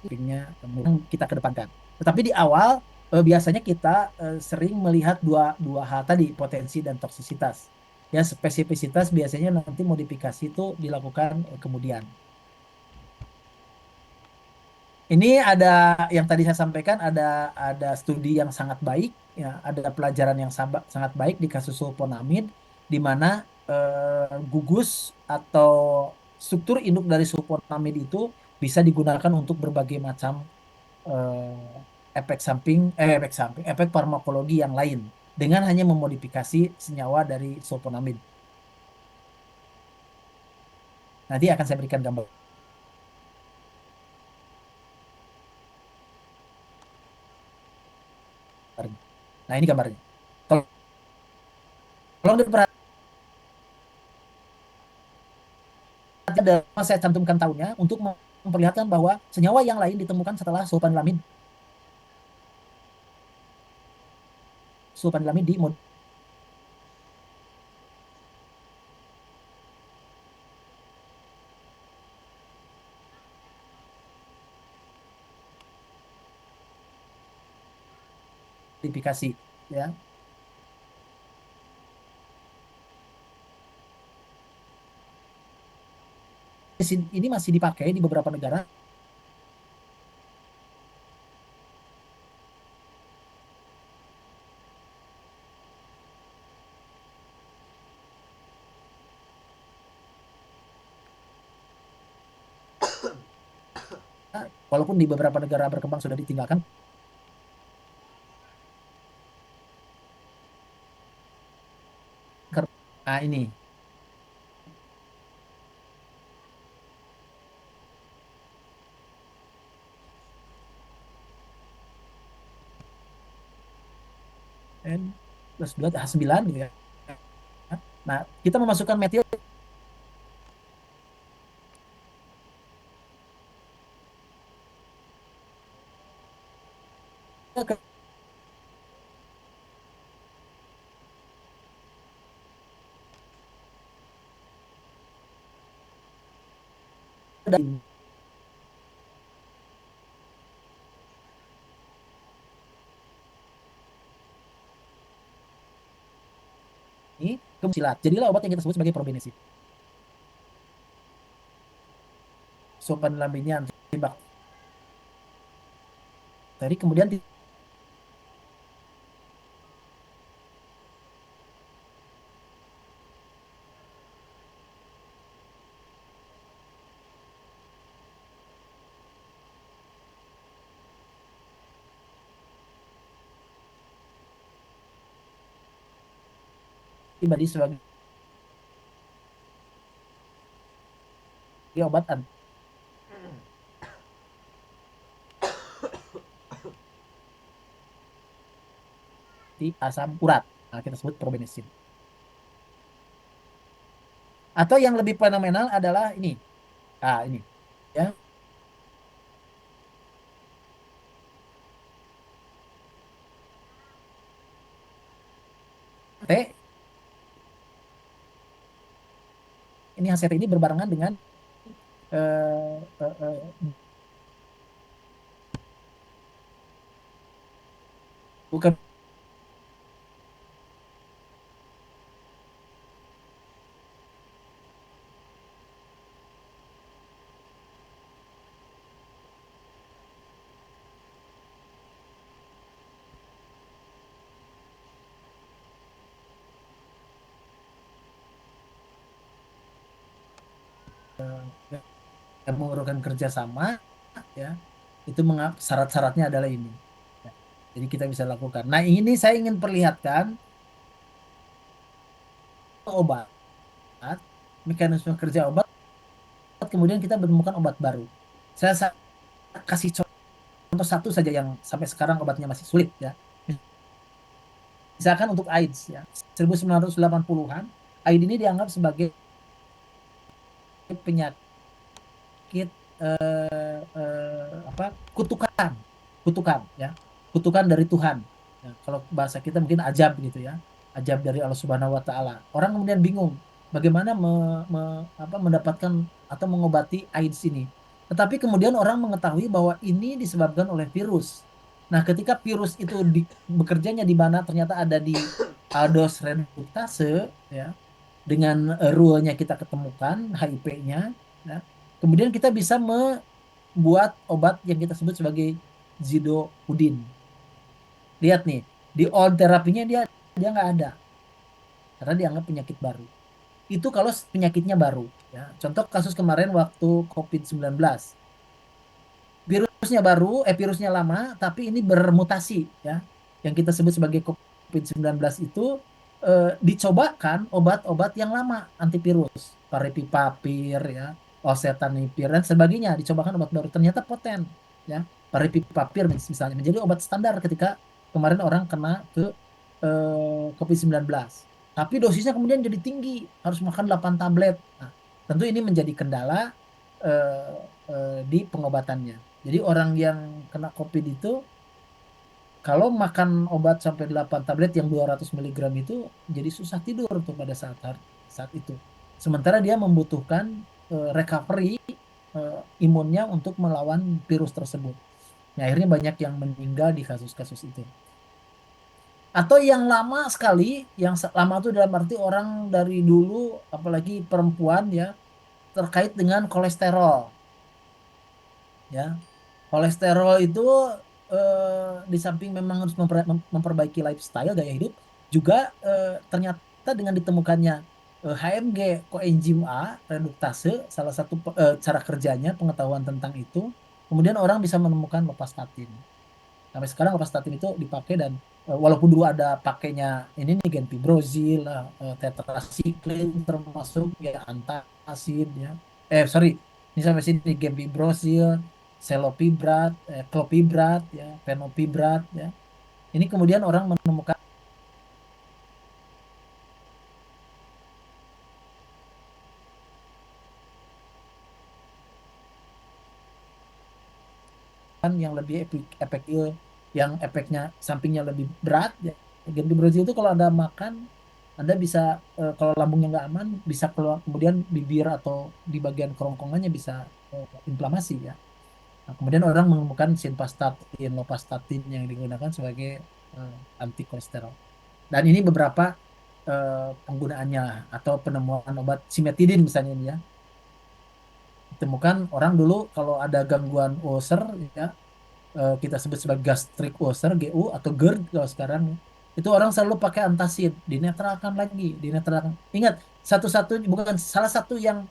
yang kita kedepankan. Tetapi di awal biasanya kita sering melihat dua dua hal tadi, potensi dan toksisitas. Ya, spesifisitas biasanya nanti modifikasi itu dilakukan kemudian. Ini ada yang tadi saya sampaikan, ada studi yang sangat baik, ya, ada pelajaran yang sangat baik di kasus sulfonamid di mana gugus atau struktur induk dari sulfonamid itu bisa digunakan untuk berbagai macam efek farmakologi yang lain dengan hanya memodifikasi senyawa dari sulfonamid. Nanti akan saya berikan gambarnya. Nah, ini gambarnya. Tolong diperhatikan, saya cantumkan tahunnya untuk memperlihatkan bahwa senyawa yang lain ditemukan setelah sulfanilamid dimodifikasi, ya. Ini masih dipakai di beberapa negara. Walaupun di beberapa negara berkembang sudah ditinggalkan. Nah, ini plus 2 H9 gitu ya. Nah, kita memasukkan metil ke ini kemudian silat. Jadilah obat yang kita sebut sebagai probenesin. Asupan dalam ini antibakteri, kemudian tiba di sebagai obat anti asam urat. Nah, kita sebut probenesin. Atau yang lebih fenomenal adalah ini. Ah, ini ya. T ini HCT ini berbarengan dengan eh, eh, eh, bukan yang mengurukan kerjasama ya. Itu syarat-syaratnya adalah ini. Ya, jadi kita bisa lakukan. Nah, ini saya ingin perlihatkan obat, mekanisme kerja obat, kemudian kita menemukan obat baru. Saya kasih contoh satu saja yang sampai sekarang obatnya masih sulit ya. Misalkan untuk AIDS ya, 1980-an, AIDS ini dianggap sebagai penyakit apa kutukan, kutukan ya, kutukan dari Tuhan. Ya, kalau bahasa kita mungkin ajab gitu ya, ajab dari Allah Subhanahu Wa Taala. Orang kemudian bingung bagaimana mendapatkan atau mengobati AIDS ini. Tetapi kemudian orang mengetahui bahwa ini disebabkan oleh virus. Nah, ketika virus itu bekerjanya di mana ternyata ada di aldose reductase ya, dengan rule-nya kita ketemukan HIP-nya, ya. Kemudian kita bisa membuat obat yang kita sebut sebagai zidovudin. Lihat nih, di old terapinya dia dia nggak ada karena dianggap penyakit baru. Itu kalau penyakitnya baru, ya. Contoh kasus kemarin waktu COVID-19. Virusnya baru, virusnya lama, tapi ini bermutasi, ya. Yang kita sebut sebagai COVID-19 itu dicobakan obat-obat yang lama antivirus, paripipapir, ya, oseltamivir dan sebagainya, dicobakan obat baru ternyata poten, ya. Paripipapir misalnya menjadi obat standar ketika kemarin orang kena ke COVID-19. Tapi dosisnya kemudian jadi tinggi, harus makan 8 tablet. Nah, tentu ini menjadi kendala eh, di pengobatannya. Jadi orang yang kena COVID itu kalau makan obat sampai 8 tablet yang 200 miligram itu jadi susah tidur tuh pada saat itu. Sementara dia membutuhkan recovery imunnya untuk melawan virus tersebut. Nah, akhirnya banyak yang meninggal di kasus-kasus itu. Atau yang lama sekali, yang lama itu dalam arti orang dari dulu, apalagi perempuan ya, terkait dengan kolesterol. Ya, kolesterol itu di samping memang harus memperbaiki lifestyle gaya hidup, juga ternyata dengan ditemukannya HMG koenzim A reduktase, salah satu cara kerjanya pengetahuan tentang itu, kemudian orang bisa menemukan lovastatin. Sampai sekarang lovastatin itu dipakai dan walaupun dulu ada pakainya ini nih genfibrozil, tetracycline termasuk ya antacid ya. Sorry, ini sampai sini genfibrozil, selopibrat, clopibrat ya, fenopibrat ya. Ini kemudian orang menemukan yang lebih efek yang efeknya sampingnya lebih berat ya. Ganti itu kalau Anda makan, Anda bisa kalau lambungnya nggak aman bisa keluar, kemudian bibir atau di bagian kerongkongannya bisa inflamasi ya. Nah, kemudian orang menemukan simvastatin, lovastatin yang digunakan sebagai anti kolesterol. Dan ini beberapa penggunaannya atau penemuan obat simetidin misalnya ini ya. Ditemukan orang dulu kalau ada gangguan ulcer ya, kita sebut sebagai gastric ulcer GU atau GERD kalau sekarang ya. Itu orang selalu pakai antacid, dinetralkan lagi, dinetralkan. Ingat, satu-satu bukan salah satu yang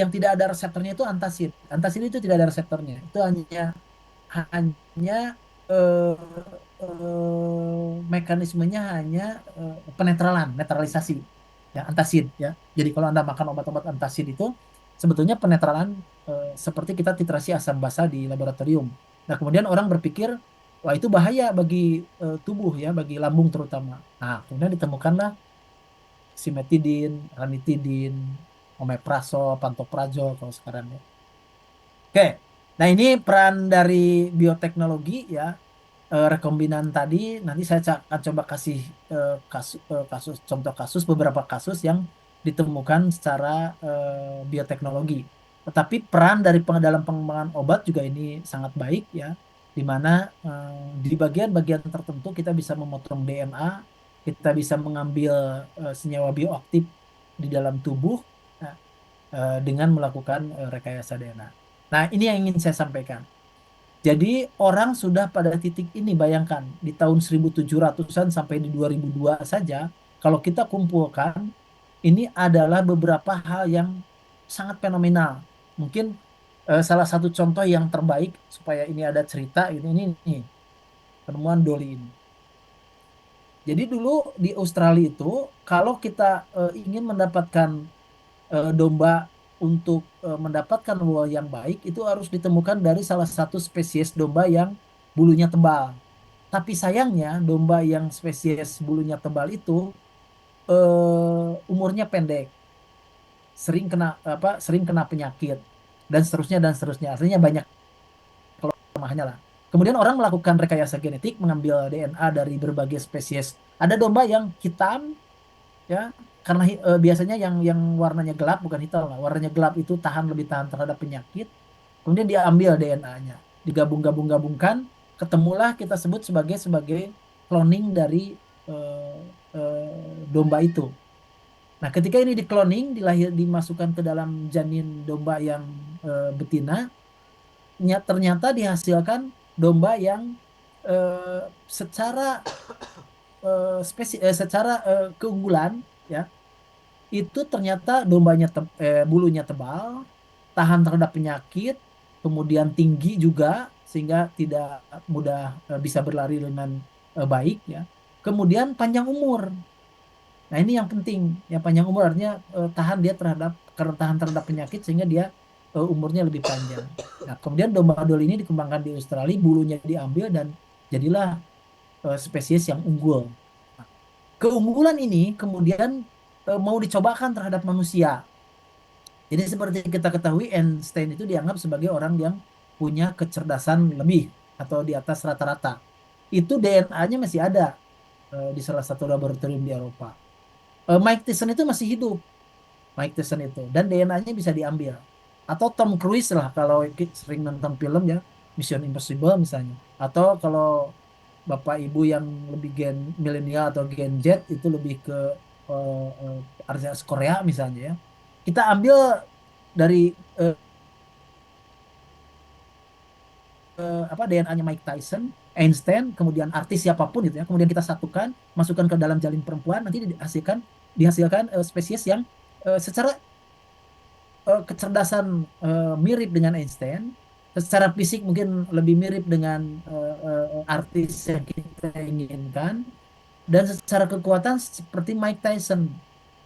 tidak ada reseptornya itu antacid. Antacid itu tidak ada reseptornya. Itu hanya eh, mekanismenya hanya penetralan, netralisasi, ya antacid ya. Jadi kalau Anda makan obat-obat antacid itu sebetulnya penetralan seperti kita titrasi asam basa di laboratorium. Nah, kemudian orang berpikir, wah itu bahaya bagi tubuh ya, bagi lambung terutama. Nah, kemudian ditemukanlah simetidin, ranitidin, omeprazol, pantoprazol kalau sekarang ya. Oke, nah ini peran dari bioteknologi ya, rekombinan tadi. Nanti saya akan coba kasih kasus, contoh kasus, beberapa kasus yang ditemukan secara bioteknologi. Tetapi peran dari dalam pengembangan obat juga ini sangat baik ya, di mana di bagian-bagian tertentu kita bisa memotong DNA, kita bisa mengambil senyawa bioaktif di dalam tubuh. Nah, dengan melakukan rekayasa DNA. Nah, ini yang ingin saya sampaikan. Jadi orang sudah pada titik ini, bayangkan di tahun 1700-an sampai di 2002 saja, kalau kita kumpulkan, ini adalah beberapa hal yang sangat fenomenal. Mungkin salah satu contoh yang terbaik supaya ini ada cerita ini penemuan Dolly ini. Jadi dulu di Australia itu kalau kita ingin mendapatkan domba untuk mendapatkan wool yang baik itu harus ditemukan dari salah satu spesies domba yang bulunya tebal. Tapi sayangnya domba yang spesies bulunya tebal itu umurnya pendek, sering kena penyakit dan seterusnya dan seterusnya. Artinya banyak kelemahannya lah. Kemudian orang melakukan rekayasa genetik, mengambil DNA dari berbagai spesies. Ada domba yang hitam ya, karena biasanya yang warnanya gelap bukan hitam lah, warnanya gelap itu lebih tahan terhadap penyakit. Kemudian diambil DNA-nya, digabung-gabung-gabungkan, ketemulah kita sebut sebagai cloning dari eh, domba itu. Nah, ketika ini dikloning, dimasukkan ke dalam janin domba yang betina, ternyata dihasilkan domba yang eh, secara secara keunggulan ya, itu ternyata bulunya tebal, tahan terhadap penyakit, kemudian tinggi juga sehingga tidak mudah bisa berlari dengan baik ya. Kemudian panjang umur. Nah, ini yang penting. Yang panjang umur artinya karena tahan terhadap penyakit sehingga dia umurnya lebih panjang. Nah, kemudian domba dol ini dikembangkan di Australia, bulunya diambil dan jadilah spesies yang unggul. Nah, keunggulan ini kemudian mau dicobakan terhadap manusia. Jadi seperti kita ketahui, Einstein itu dianggap sebagai orang yang punya kecerdasan lebih atau di atas rata-rata. Itu DNA-nya masih ada di salah satu laboratorium di Eropa. Mike Tyson itu masih hidup, Mike Tyson itu, dan DNA-nya bisa diambil. Atau Tom Cruise lah kalau sering nonton film ya, Mission Impossible misalnya. Atau kalau Bapak Ibu yang lebih gen milenial atau Gen Z itu lebih ke artis Korea misalnya ya. Kita ambil dari eh, DNA-nya Mike Tyson, Einstein, kemudian artis siapapun gitu ya. Kemudian kita satukan, masukkan ke dalam janin perempuan, nanti dihasilkan spesies yang secara kecerdasan mirip dengan Einstein, secara fisik mungkin lebih mirip dengan artis yang kita inginkan, dan secara kekuatan seperti Mike Tyson.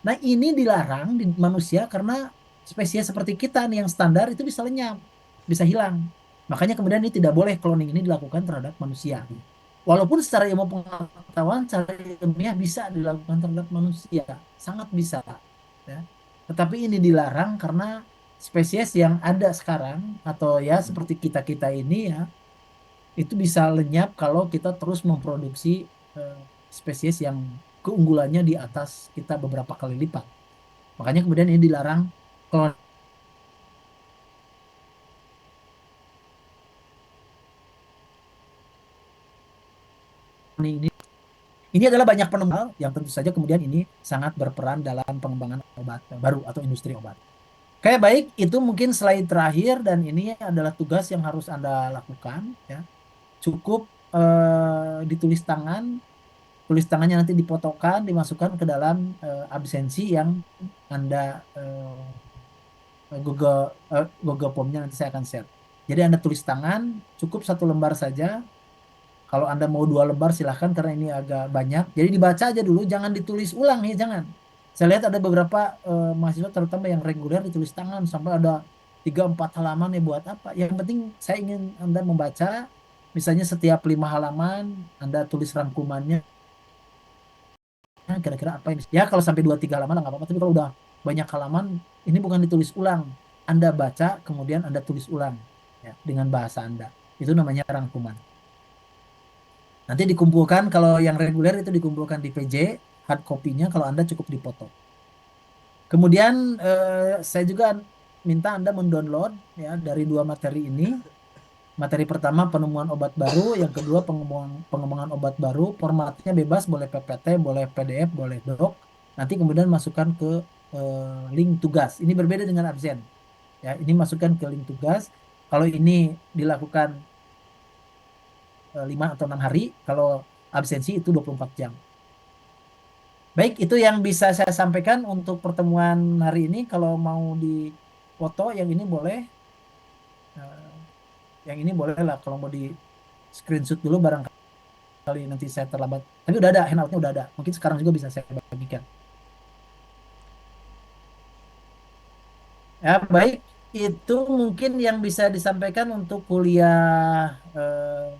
Nah, ini dilarang di manusia karena spesies seperti kita nih yang standar itu bisa lenyap, bisa hilang. Makanya kemudian ini tidak boleh cloning ini dilakukan terhadap manusia. Walaupun secara ilmu pengetahuan, secara ilmiah bisa dilakukan terhadap manusia, sangat bisa. Ya. Tetapi ini dilarang karena spesies yang ada sekarang atau ya seperti kita-kita ini ya itu bisa lenyap kalau kita terus memproduksi eh, spesies yang keunggulannya di atas kita beberapa kali lipat. Makanya kemudian ini dilarang koloni ini. Ini adalah banyak penemuan yang tentu saja kemudian ini sangat berperan dalam pengembangan obat baru atau industri obat. Kayak baik, itu mungkin slide terakhir dan ini adalah tugas yang harus Anda lakukan ya. Cukup ditulis tangan, tulis tangannya nanti dipotokan, dimasukkan ke dalam absensi yang Anda Google Form-nya nanti saya akan share. Jadi Anda tulis tangan, cukup satu lembar saja. Kalau Anda mau dua lembar silahkan karena ini agak banyak. Jadi dibaca aja dulu, jangan ditulis ulang nih, jangan. Saya lihat ada beberapa mahasiswa terutama yang reguler ditulis tangan sampai ada 3-4 halaman ya buat apa? Yang penting saya ingin Anda membaca, misalnya setiap 5 halaman Anda tulis rangkumannya, kira-kira apa ini? Ya kalau sampai 2-3 halaman nggak apa-apa. Tapi kalau udah banyak halaman, ini bukan ditulis ulang. Anda baca, kemudian Anda tulis ulang ya, dengan bahasa Anda. Itu namanya rangkuman. Nanti dikumpulkan kalau yang reguler itu dikumpulkan di PJ, hard copy-nya kalau Anda cukup dipoto. Kemudian saya juga minta Anda mendownload ya dari dua materi ini. Materi pertama penemuan obat baru, yang kedua pengembangan obat baru. Formatnya bebas, boleh PPT, boleh PDF, boleh doc. Nanti kemudian masukkan ke link tugas. Ini berbeda dengan absen. Ya, ini masukkan ke link tugas. Kalau ini dilakukan 5 atau 6 hari, kalau absensi itu 24 jam. Baik, itu yang bisa saya sampaikan untuk pertemuan hari ini. Kalau mau dipoto, yang ini boleh. Eh, yang ini boleh lah. Kalau mau di screenshot dulu barangkali nanti saya terlambat. Tapi udah ada, handoutnya udah ada. Mungkin sekarang juga bisa saya bagikan. Ya, baik. Itu mungkin yang bisa disampaikan untuk kuliah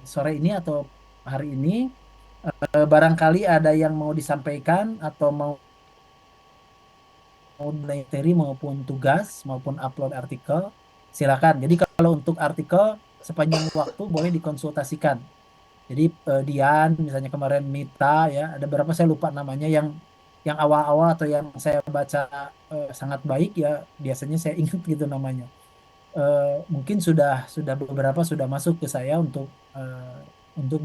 sore ini atau hari ini. Barangkali ada yang mau disampaikan atau mau materi maupun tugas maupun upload artikel, silakan. Jadi kalau untuk artikel sepanjang waktu boleh dikonsultasikan. Jadi Dian misalnya kemarin Mita ya, ada berapa saya lupa namanya yang awal-awal atau yang saya baca sangat baik ya, biasanya saya ingat gitu namanya. Mungkin sudah beberapa sudah masuk ke saya untuk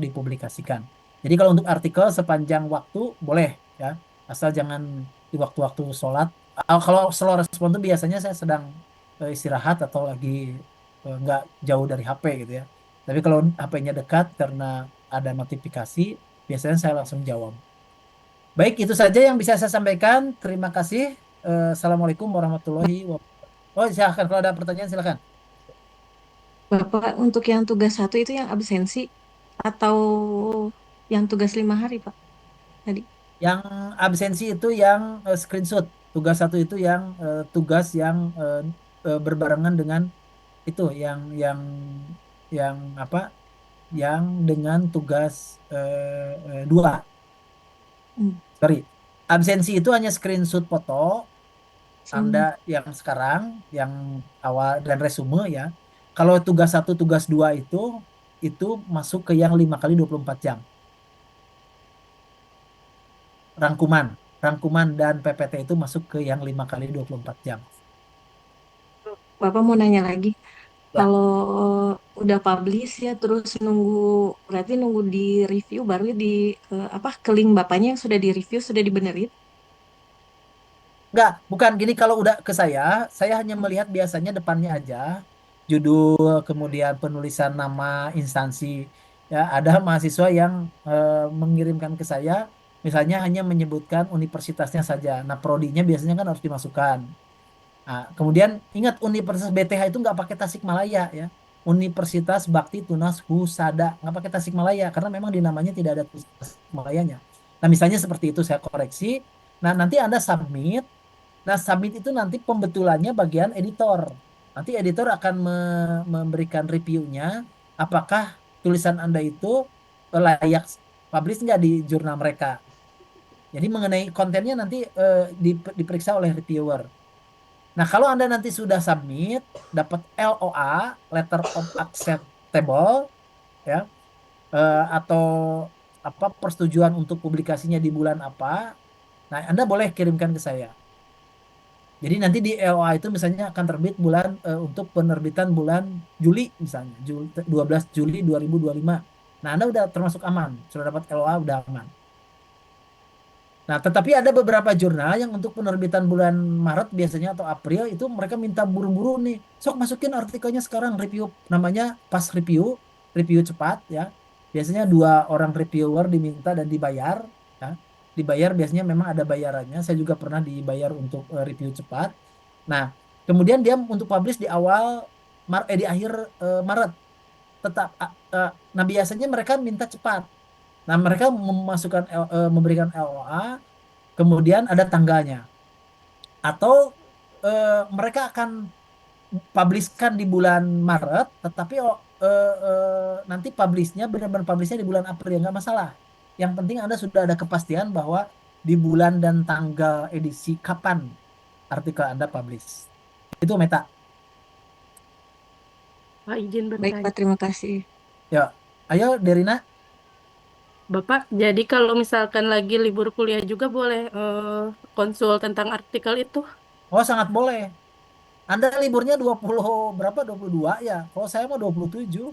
dipublikasikan. Jadi kalau untuk artikel sepanjang waktu boleh ya, asal jangan di waktu-waktu sholat. Kalau slow respon itu biasanya saya sedang istirahat atau lagi nggak jauh dari HP gitu ya. Tapi kalau HP-nya dekat karena ada notifikasi, biasanya saya langsung jawab. Baik, itu saja yang bisa saya sampaikan. Terima kasih. Assalamualaikum warahmatullahi wabarakatuh. Oh, silahkan kalau ada pertanyaan silahkan. Bapak untuk yang tugas satu itu yang absensi atau yang tugas 5 hari, Pak? Tadi. Yang absensi itu yang screenshot. Tugas satu itu yang tugas yang berbarengan dengan itu yang apa? Yang dengan tugas dua. Hmm. Sorry. Absensi itu hanya screenshot foto Anda Hmm. yang sekarang, yang awal dan resume ya. Kalau tugas satu, tugas dua itu masuk ke yang 5 kali 24 jam. Rangkuman. Rangkuman dan PPT itu masuk ke yang 5 kali 24 jam. Bapak mau nanya lagi, Ya. kalau udah publish ya terus nunggu, berarti nunggu di review baru di apa ke link bapaknya yang sudah di review sudah dibenerin? Enggak, bukan gini kalau udah ke saya hanya melihat biasanya depannya aja, judul, kemudian penulisan nama instansi. Ya, ada mahasiswa yang mengirimkan ke saya, misalnya hanya menyebutkan universitasnya saja. Nah, prodinya biasanya kan harus dimasukkan. Nah, kemudian ingat Universitas BTH itu nggak pakai Tasikmalaya ya. Universitas Bakti Tunas Husada nggak pakai Tasikmalaya karena memang di namanya tidak ada Tasikmalayanya. Nah, misalnya seperti itu saya koreksi. Nah, nanti Anda submit. Nah, submit itu nanti pembetulannya bagian editor. Nanti editor akan memberikan reviewnya apakah tulisan Anda itu layak publish nggak di jurnal mereka. Jadi mengenai kontennya nanti diperiksa oleh reviewer. Nah, kalau Anda nanti sudah submit, dapat LOA, Letter of Acceptable, ya, atau apa persetujuan untuk publikasinya di bulan apa, nah Anda boleh kirimkan ke saya. Jadi nanti di LOA itu misalnya akan terbit bulan untuk penerbitan bulan Juli misalnya, 12 Juli 2025. Nah, Anda udah termasuk aman, sudah dapat LOA udah aman. Nah, tetapi ada beberapa jurnal yang untuk penerbitan bulan Maret biasanya atau April itu mereka minta buru-buru nih. Sok masukin artikelnya sekarang review namanya pas review, review cepat ya. Biasanya dua orang reviewer diminta dan dibayar ya. Dibayar biasanya memang ada bayarannya. Saya juga pernah dibayar untuk review cepat. Nah, kemudian dia untuk publish di awal di akhir Maret tetap nah biasanya mereka minta cepat. Nah, mereka memasukkan memberikan LOA kemudian ada tanggalnya atau mereka akan publishkan di bulan Maret tetapi nanti publishnya benar-benar publishnya di bulan April nggak masalah yang penting Anda sudah ada kepastian bahwa di bulan dan tanggal edisi kapan artikel Anda publish itu Meta. Pak, izin Baik, bertanya. Pak, terima kasih. Ya, ayo Derina. Bapak, jadi kalau misalkan lagi libur kuliah juga boleh konsul tentang artikel itu? Oh, sangat boleh. Anda liburnya 20 berapa 22 ya, kalau saya mau 27.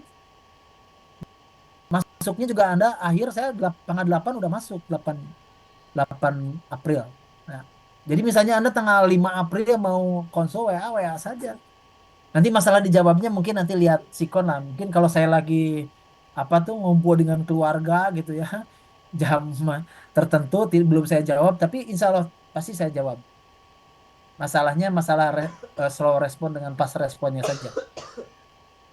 Masuknya juga Anda akhir saya tanggal 8 udah masuk 8 April. Nah, jadi misalnya Anda tanggal 5 April mau konsul WA, WA saja. Nanti masalah dijawabnya mungkin nanti lihat sikon lah. Mungkin kalau saya lagi apa tuh ngumpul dengan keluarga gitu ya, jam tertentu belum saya jawab, tapi insya Allah pasti saya jawab. Masalahnya masalah slow respon dengan pas responnya saja.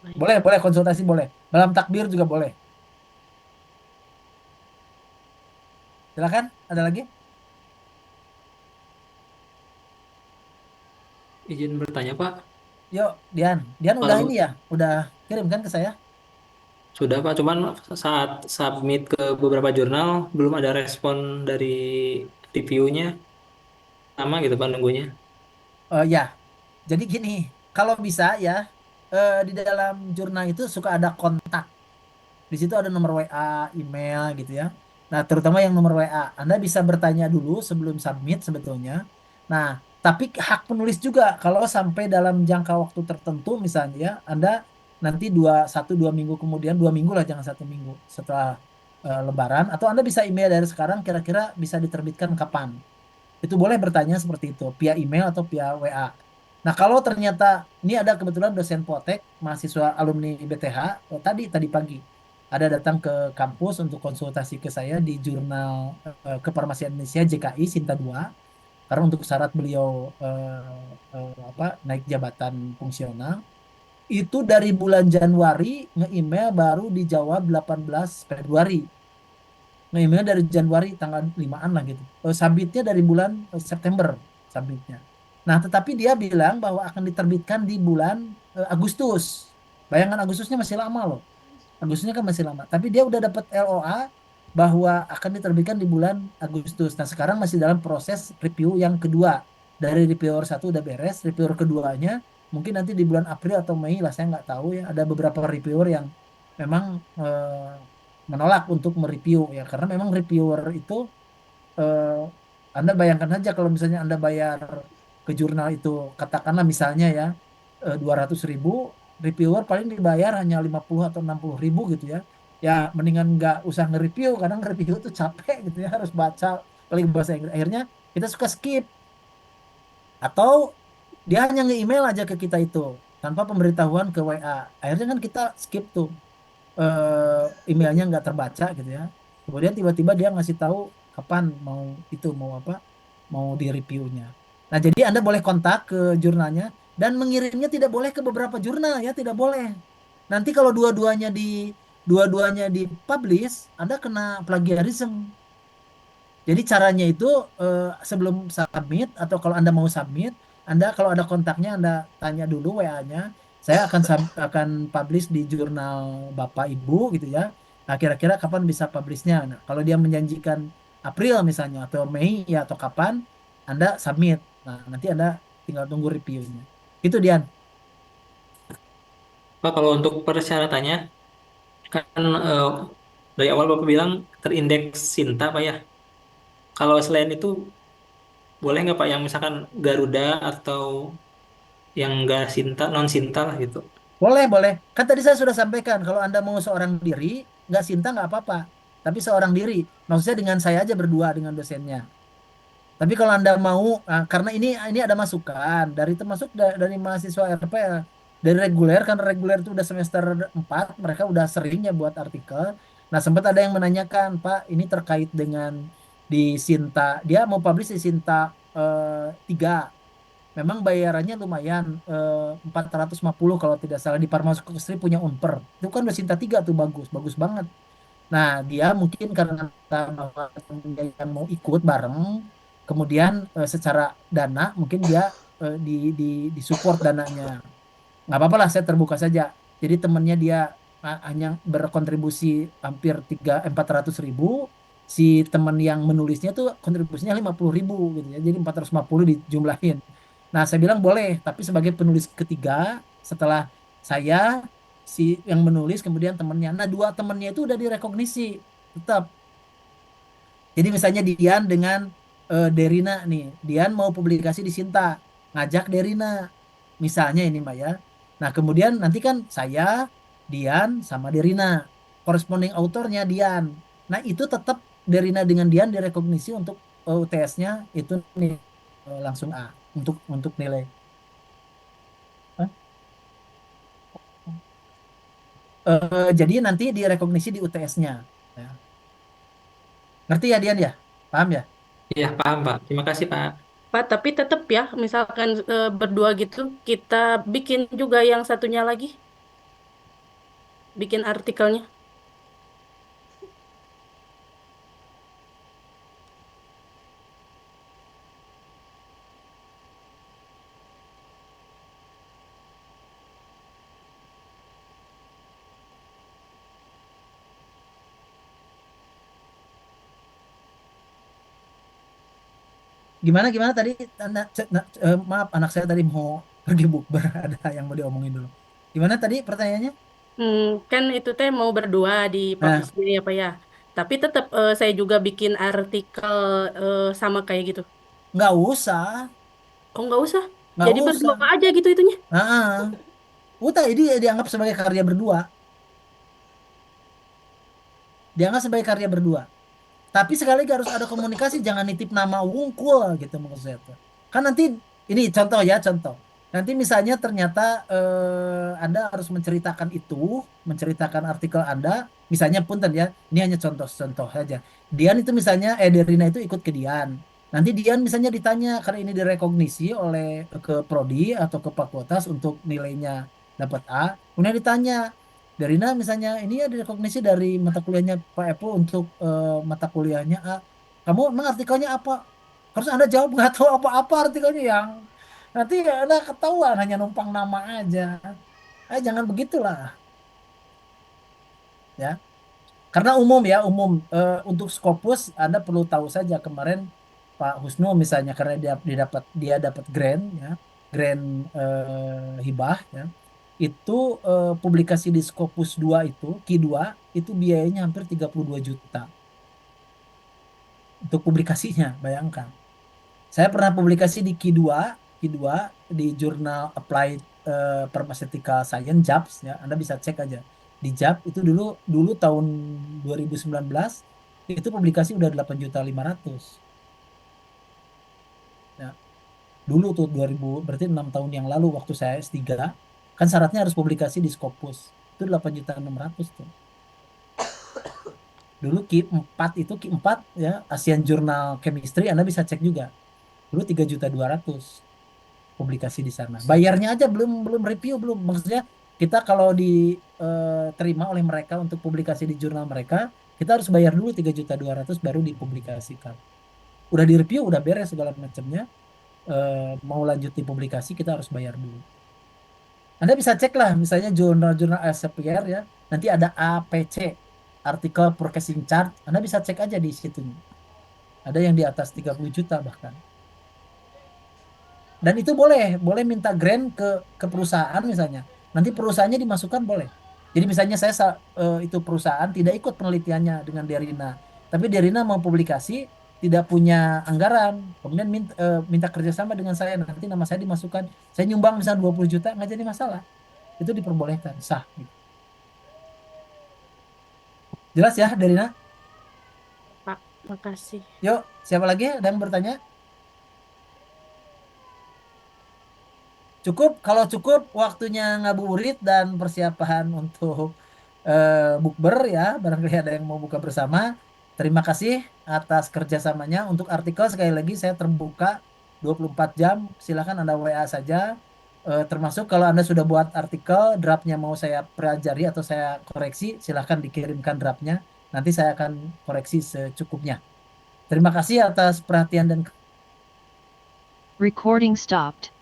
Baik. Boleh, boleh konsultasi boleh. Malam takbir juga boleh. Silakan, ada lagi? Izin bertanya, Pak. Yuk, Dian. Dian udah ini Kalau ya, udah kirim kan ke saya? sudah, Pak, cuman saat submit ke beberapa jurnal belum ada respon dari reviewnya, lama gitu, Pak, nunggunya. Ya, jadi gini, kalau bisa ya, di dalam jurnal itu suka ada kontak. Di situ ada nomor WA, email gitu ya. Nah, terutama yang nomor WA. Anda bisa bertanya dulu sebelum submit sebetulnya. Nah, tapi hak penulis juga kalau sampai dalam jangka waktu tertentu misalnya ya, Anda nanti 1-2 minggu kemudian 2 minggu lah jangan 1 minggu setelah Lebaran atau Anda bisa email dari sekarang kira-kira bisa diterbitkan kapan. Itu boleh bertanya seperti itu via email atau via WA. Nah, kalau ternyata ini ada kebetulan dosen Potek, mahasiswa alumni BTH, tadi tadi pagi ada datang ke kampus untuk konsultasi ke saya di jurnal Kefarmasian Indonesia JKI Sinta 2 karena untuk syarat beliau apa naik jabatan fungsional itu dari bulan Januari nge-email baru dijawab 18 Februari. Email dari Januari tanggal 5-an lah gitu. Submitnya dari bulan September submitnya. Nah, tetapi dia bilang bahwa akan diterbitkan di bulan Agustus. Bayangan Agustusnya masih lama loh. Agustusnya kan masih lama. Tapi dia udah dapat LOA bahwa akan diterbitkan di bulan Agustus. Nah, sekarang masih dalam proses review yang kedua. Dari reviewer satu udah beres, reviewer keduanya mungkin nanti di bulan April atau Mei lah, saya nggak tahu ya. Ada beberapa reviewer yang memang menolak untuk mereview ya, karena memang reviewer itu eh, Anda bayangkan aja kalau misalnya Anda bayar ke jurnal itu katakanlah misalnya ya 200.000, reviewer paling dibayar hanya 50 atau 60.000 gitu ya. Ya mendingan nggak usah nge-review karena nge-review itu capek gitu ya harus baca paling bahasa Inggris. Akhirnya kita suka skip atau dia hanya nge-email aja ke kita itu tanpa pemberitahuan ke WA. Akhirnya kan kita skip tuh emailnya nggak terbaca gitu ya. Kemudian tiba-tiba dia ngasih tahu kapan mau itu mau apa mau di reviewnya. Nah jadi Anda boleh kontak ke jurnalnya dan mengirimnya tidak boleh ke beberapa jurnal ya tidak boleh. Nanti kalau dua-duanya di publish Anda kena plagiarism. Jadi caranya itu sebelum submit atau kalau Anda mau submit, Anda kalau ada kontaknya Anda tanya dulu WA-nya. Saya akan publish di jurnal Bapak Ibu gitu ya. Nah, kira-kira kapan bisa publishnya? Nah, kalau dia menjanjikan April misalnya atau Mei ya atau kapan Anda submit. Nah, nanti Anda tinggal tunggu reviewnya. Itu Dian. Pak, kalau untuk persyaratannya kan dari awal Bapak bilang terindeks Sinta Pak ya. Kalau selain itu boleh nggak Pak yang misalkan Garuda atau yang nggak Sinta, non Sinta lah gitu. Boleh, boleh. Kan tadi saya sudah sampaikan, kalau Anda mau seorang diri, nggak Sinta nggak apa-apa. Tapi seorang diri, maksudnya dengan saya aja berdua dengan dosennya. Tapi kalau Anda mau, karena ini ada masukan dari termasuk dari mahasiswa RP ya, dari reguler, karena reguler itu udah semester 4 mereka udah seringnya buat artikel. Nah, sempat ada yang menanyakan, Pak, ini terkait dengan di Sinta, dia mau publish di Sinta 3. Memang bayarannya lumayan 450 kalau tidak salah di Parmasukestri punya Unper. Itu kan udah Sinta 3 tuh bagus, bagus banget. Nah, dia mungkin karena bahwa temennya yang mau ikut bareng, kemudian secara dana mungkin dia di disupport dananya. Nggak apa-apa lah, saya terbuka saja. Jadi temennya dia hanya berkontribusi hampir 400.000, si teman yang menulisnya tuh kontribusinya 50.000 gitu ya. Jadi 450 dijumlahin. Nah, saya bilang boleh, tapi sebagai penulis ketiga setelah saya, si yang menulis kemudian temennya. Nah, dua temennya itu udah direkognisi tetap. Jadi misalnya Dian dengan Derina nih, Dian mau publikasi di Sinta, ngajak Derina, misalnya ini Mbak ya. Nah kemudian nanti kan saya, Dian sama Derina, corresponding autornya Dian. Nah itu tetap Derina dengan Dian direkognisi untuk UTS-nya itu nih langsung A untuk nilai. Hah? Jadi nanti direkognisi di UTS-nya. Ya. Ngerti ya Dian ya? Paham ya? Iya, paham Pak. Terima kasih Pak. Pak, tapi tetap ya, misalkan berdua gitu, kita bikin juga yang satunya lagi, bikin artikelnya. Gimana gimana tadi maaf anak saya tadi mau pergi bukber ada yang mau diomongin dulu. Gimana tadi pertanyaannya? Hmm, kan itu teh mau berdua di Nah, publishnya ya Pak ya. Tapi tetap saya juga bikin artikel sama kayak gitu. nggak usah, Oh nggak usah. nggak Jadi berdua usah. aja gitu itunya. Nah, udah ini dianggap sebagai karya berdua, dianggap sebagai karya berdua. Tapi sekali lagi harus ada komunikasi, jangan nitip nama wungkul gitu maksud saya tuh. Kan nanti ini contoh ya, contoh. Nanti misalnya ternyata Anda harus menceritakan itu, menceritakan artikel Anda, misalnya punten ya, ini hanya contoh-contoh saja. Dian itu misalnya, Derina itu ikut ke Dian. Nanti Dian misalnya ditanya, karena ini direkognisi oleh ke Prodi atau ke Fakultas untuk nilainya dapat A, kemudian ditanya, Darina misalnya ini ya direkognisi dari mata kuliahnya Pak Epo untuk mata kuliahnya A. Kamu emang artikelnya apa? Harus Anda jawab nggak tahu apa-apa artikelnya yang nanti Anda ketahuan hanya numpang nama aja. Jangan begitulah ya. Karena umum ya umum. Untuk Scopus Anda perlu tahu saja kemarin Pak Husnu misalnya karena dia dapat grant ya, grant hibah ya. Itu publikasi di Scopus 2 itu Q2 itu biayanya hampir 32 juta untuk publikasinya, bayangkan. Saya pernah publikasi di Q2 di jurnal Applied Pharmaceutical Science JAPS ya. Anda bisa cek aja. Di JAP itu dulu dulu tahun 2019 itu publikasi udah 8.500.000 ya. Dulu tuh 2000 berarti 6 tahun yang lalu waktu saya S3 kan syaratnya harus publikasi di Scopus. Itu 8.600.000 tuh. Dulu Q4 itu Q4 ya Asian Journal Chemistry Anda bisa cek juga. Dulu 3.200.000 publikasi di sana. Bayarnya aja belum belum review belum. Maksudnya kita kalau diterima oleh mereka untuk publikasi di jurnal mereka, kita harus bayar dulu 3.200.000 baru dipublikasikan. Udah di review, udah beres segala macamnya. Mau lanjut di publikasi kita harus bayar dulu. Anda bisa cek lah misalnya jurnal-jurnal Elsevier ya. Nanti ada APC, artikel Processing Chart. Anda bisa cek aja di situ. Ada yang di atas 30 juta bahkan. Dan itu boleh, boleh minta grant ke perusahaan misalnya. Nanti perusahaannya dimasukkan boleh. Jadi misalnya itu perusahaan tidak ikut penelitiannya dengan Derina, tapi Derina mau publikasi tidak punya anggaran, kemudian minta kerjasama dengan saya, nanti nama saya dimasukkan, saya nyumbang misalnya 20 juta nggak jadi masalah, itu diperbolehkan, sah. Gitu. Jelas ya, Derina? Pak, makasih. Yuk, siapa lagi ada yang bertanya? Cukup, kalau cukup waktunya ngabuburit dan persiapan untuk bukber ya, barangkali ada yang mau buka bersama. Terima kasih atas kerjasamanya. Untuk artikel sekali lagi saya terbuka 24 jam, silakan Anda WA saja. Termasuk kalau Anda sudah buat artikel, draftnya mau saya pelajari atau saya koreksi, silakan dikirimkan draftnya. Nanti saya akan koreksi secukupnya. Terima kasih atas perhatian dan Recording stopped.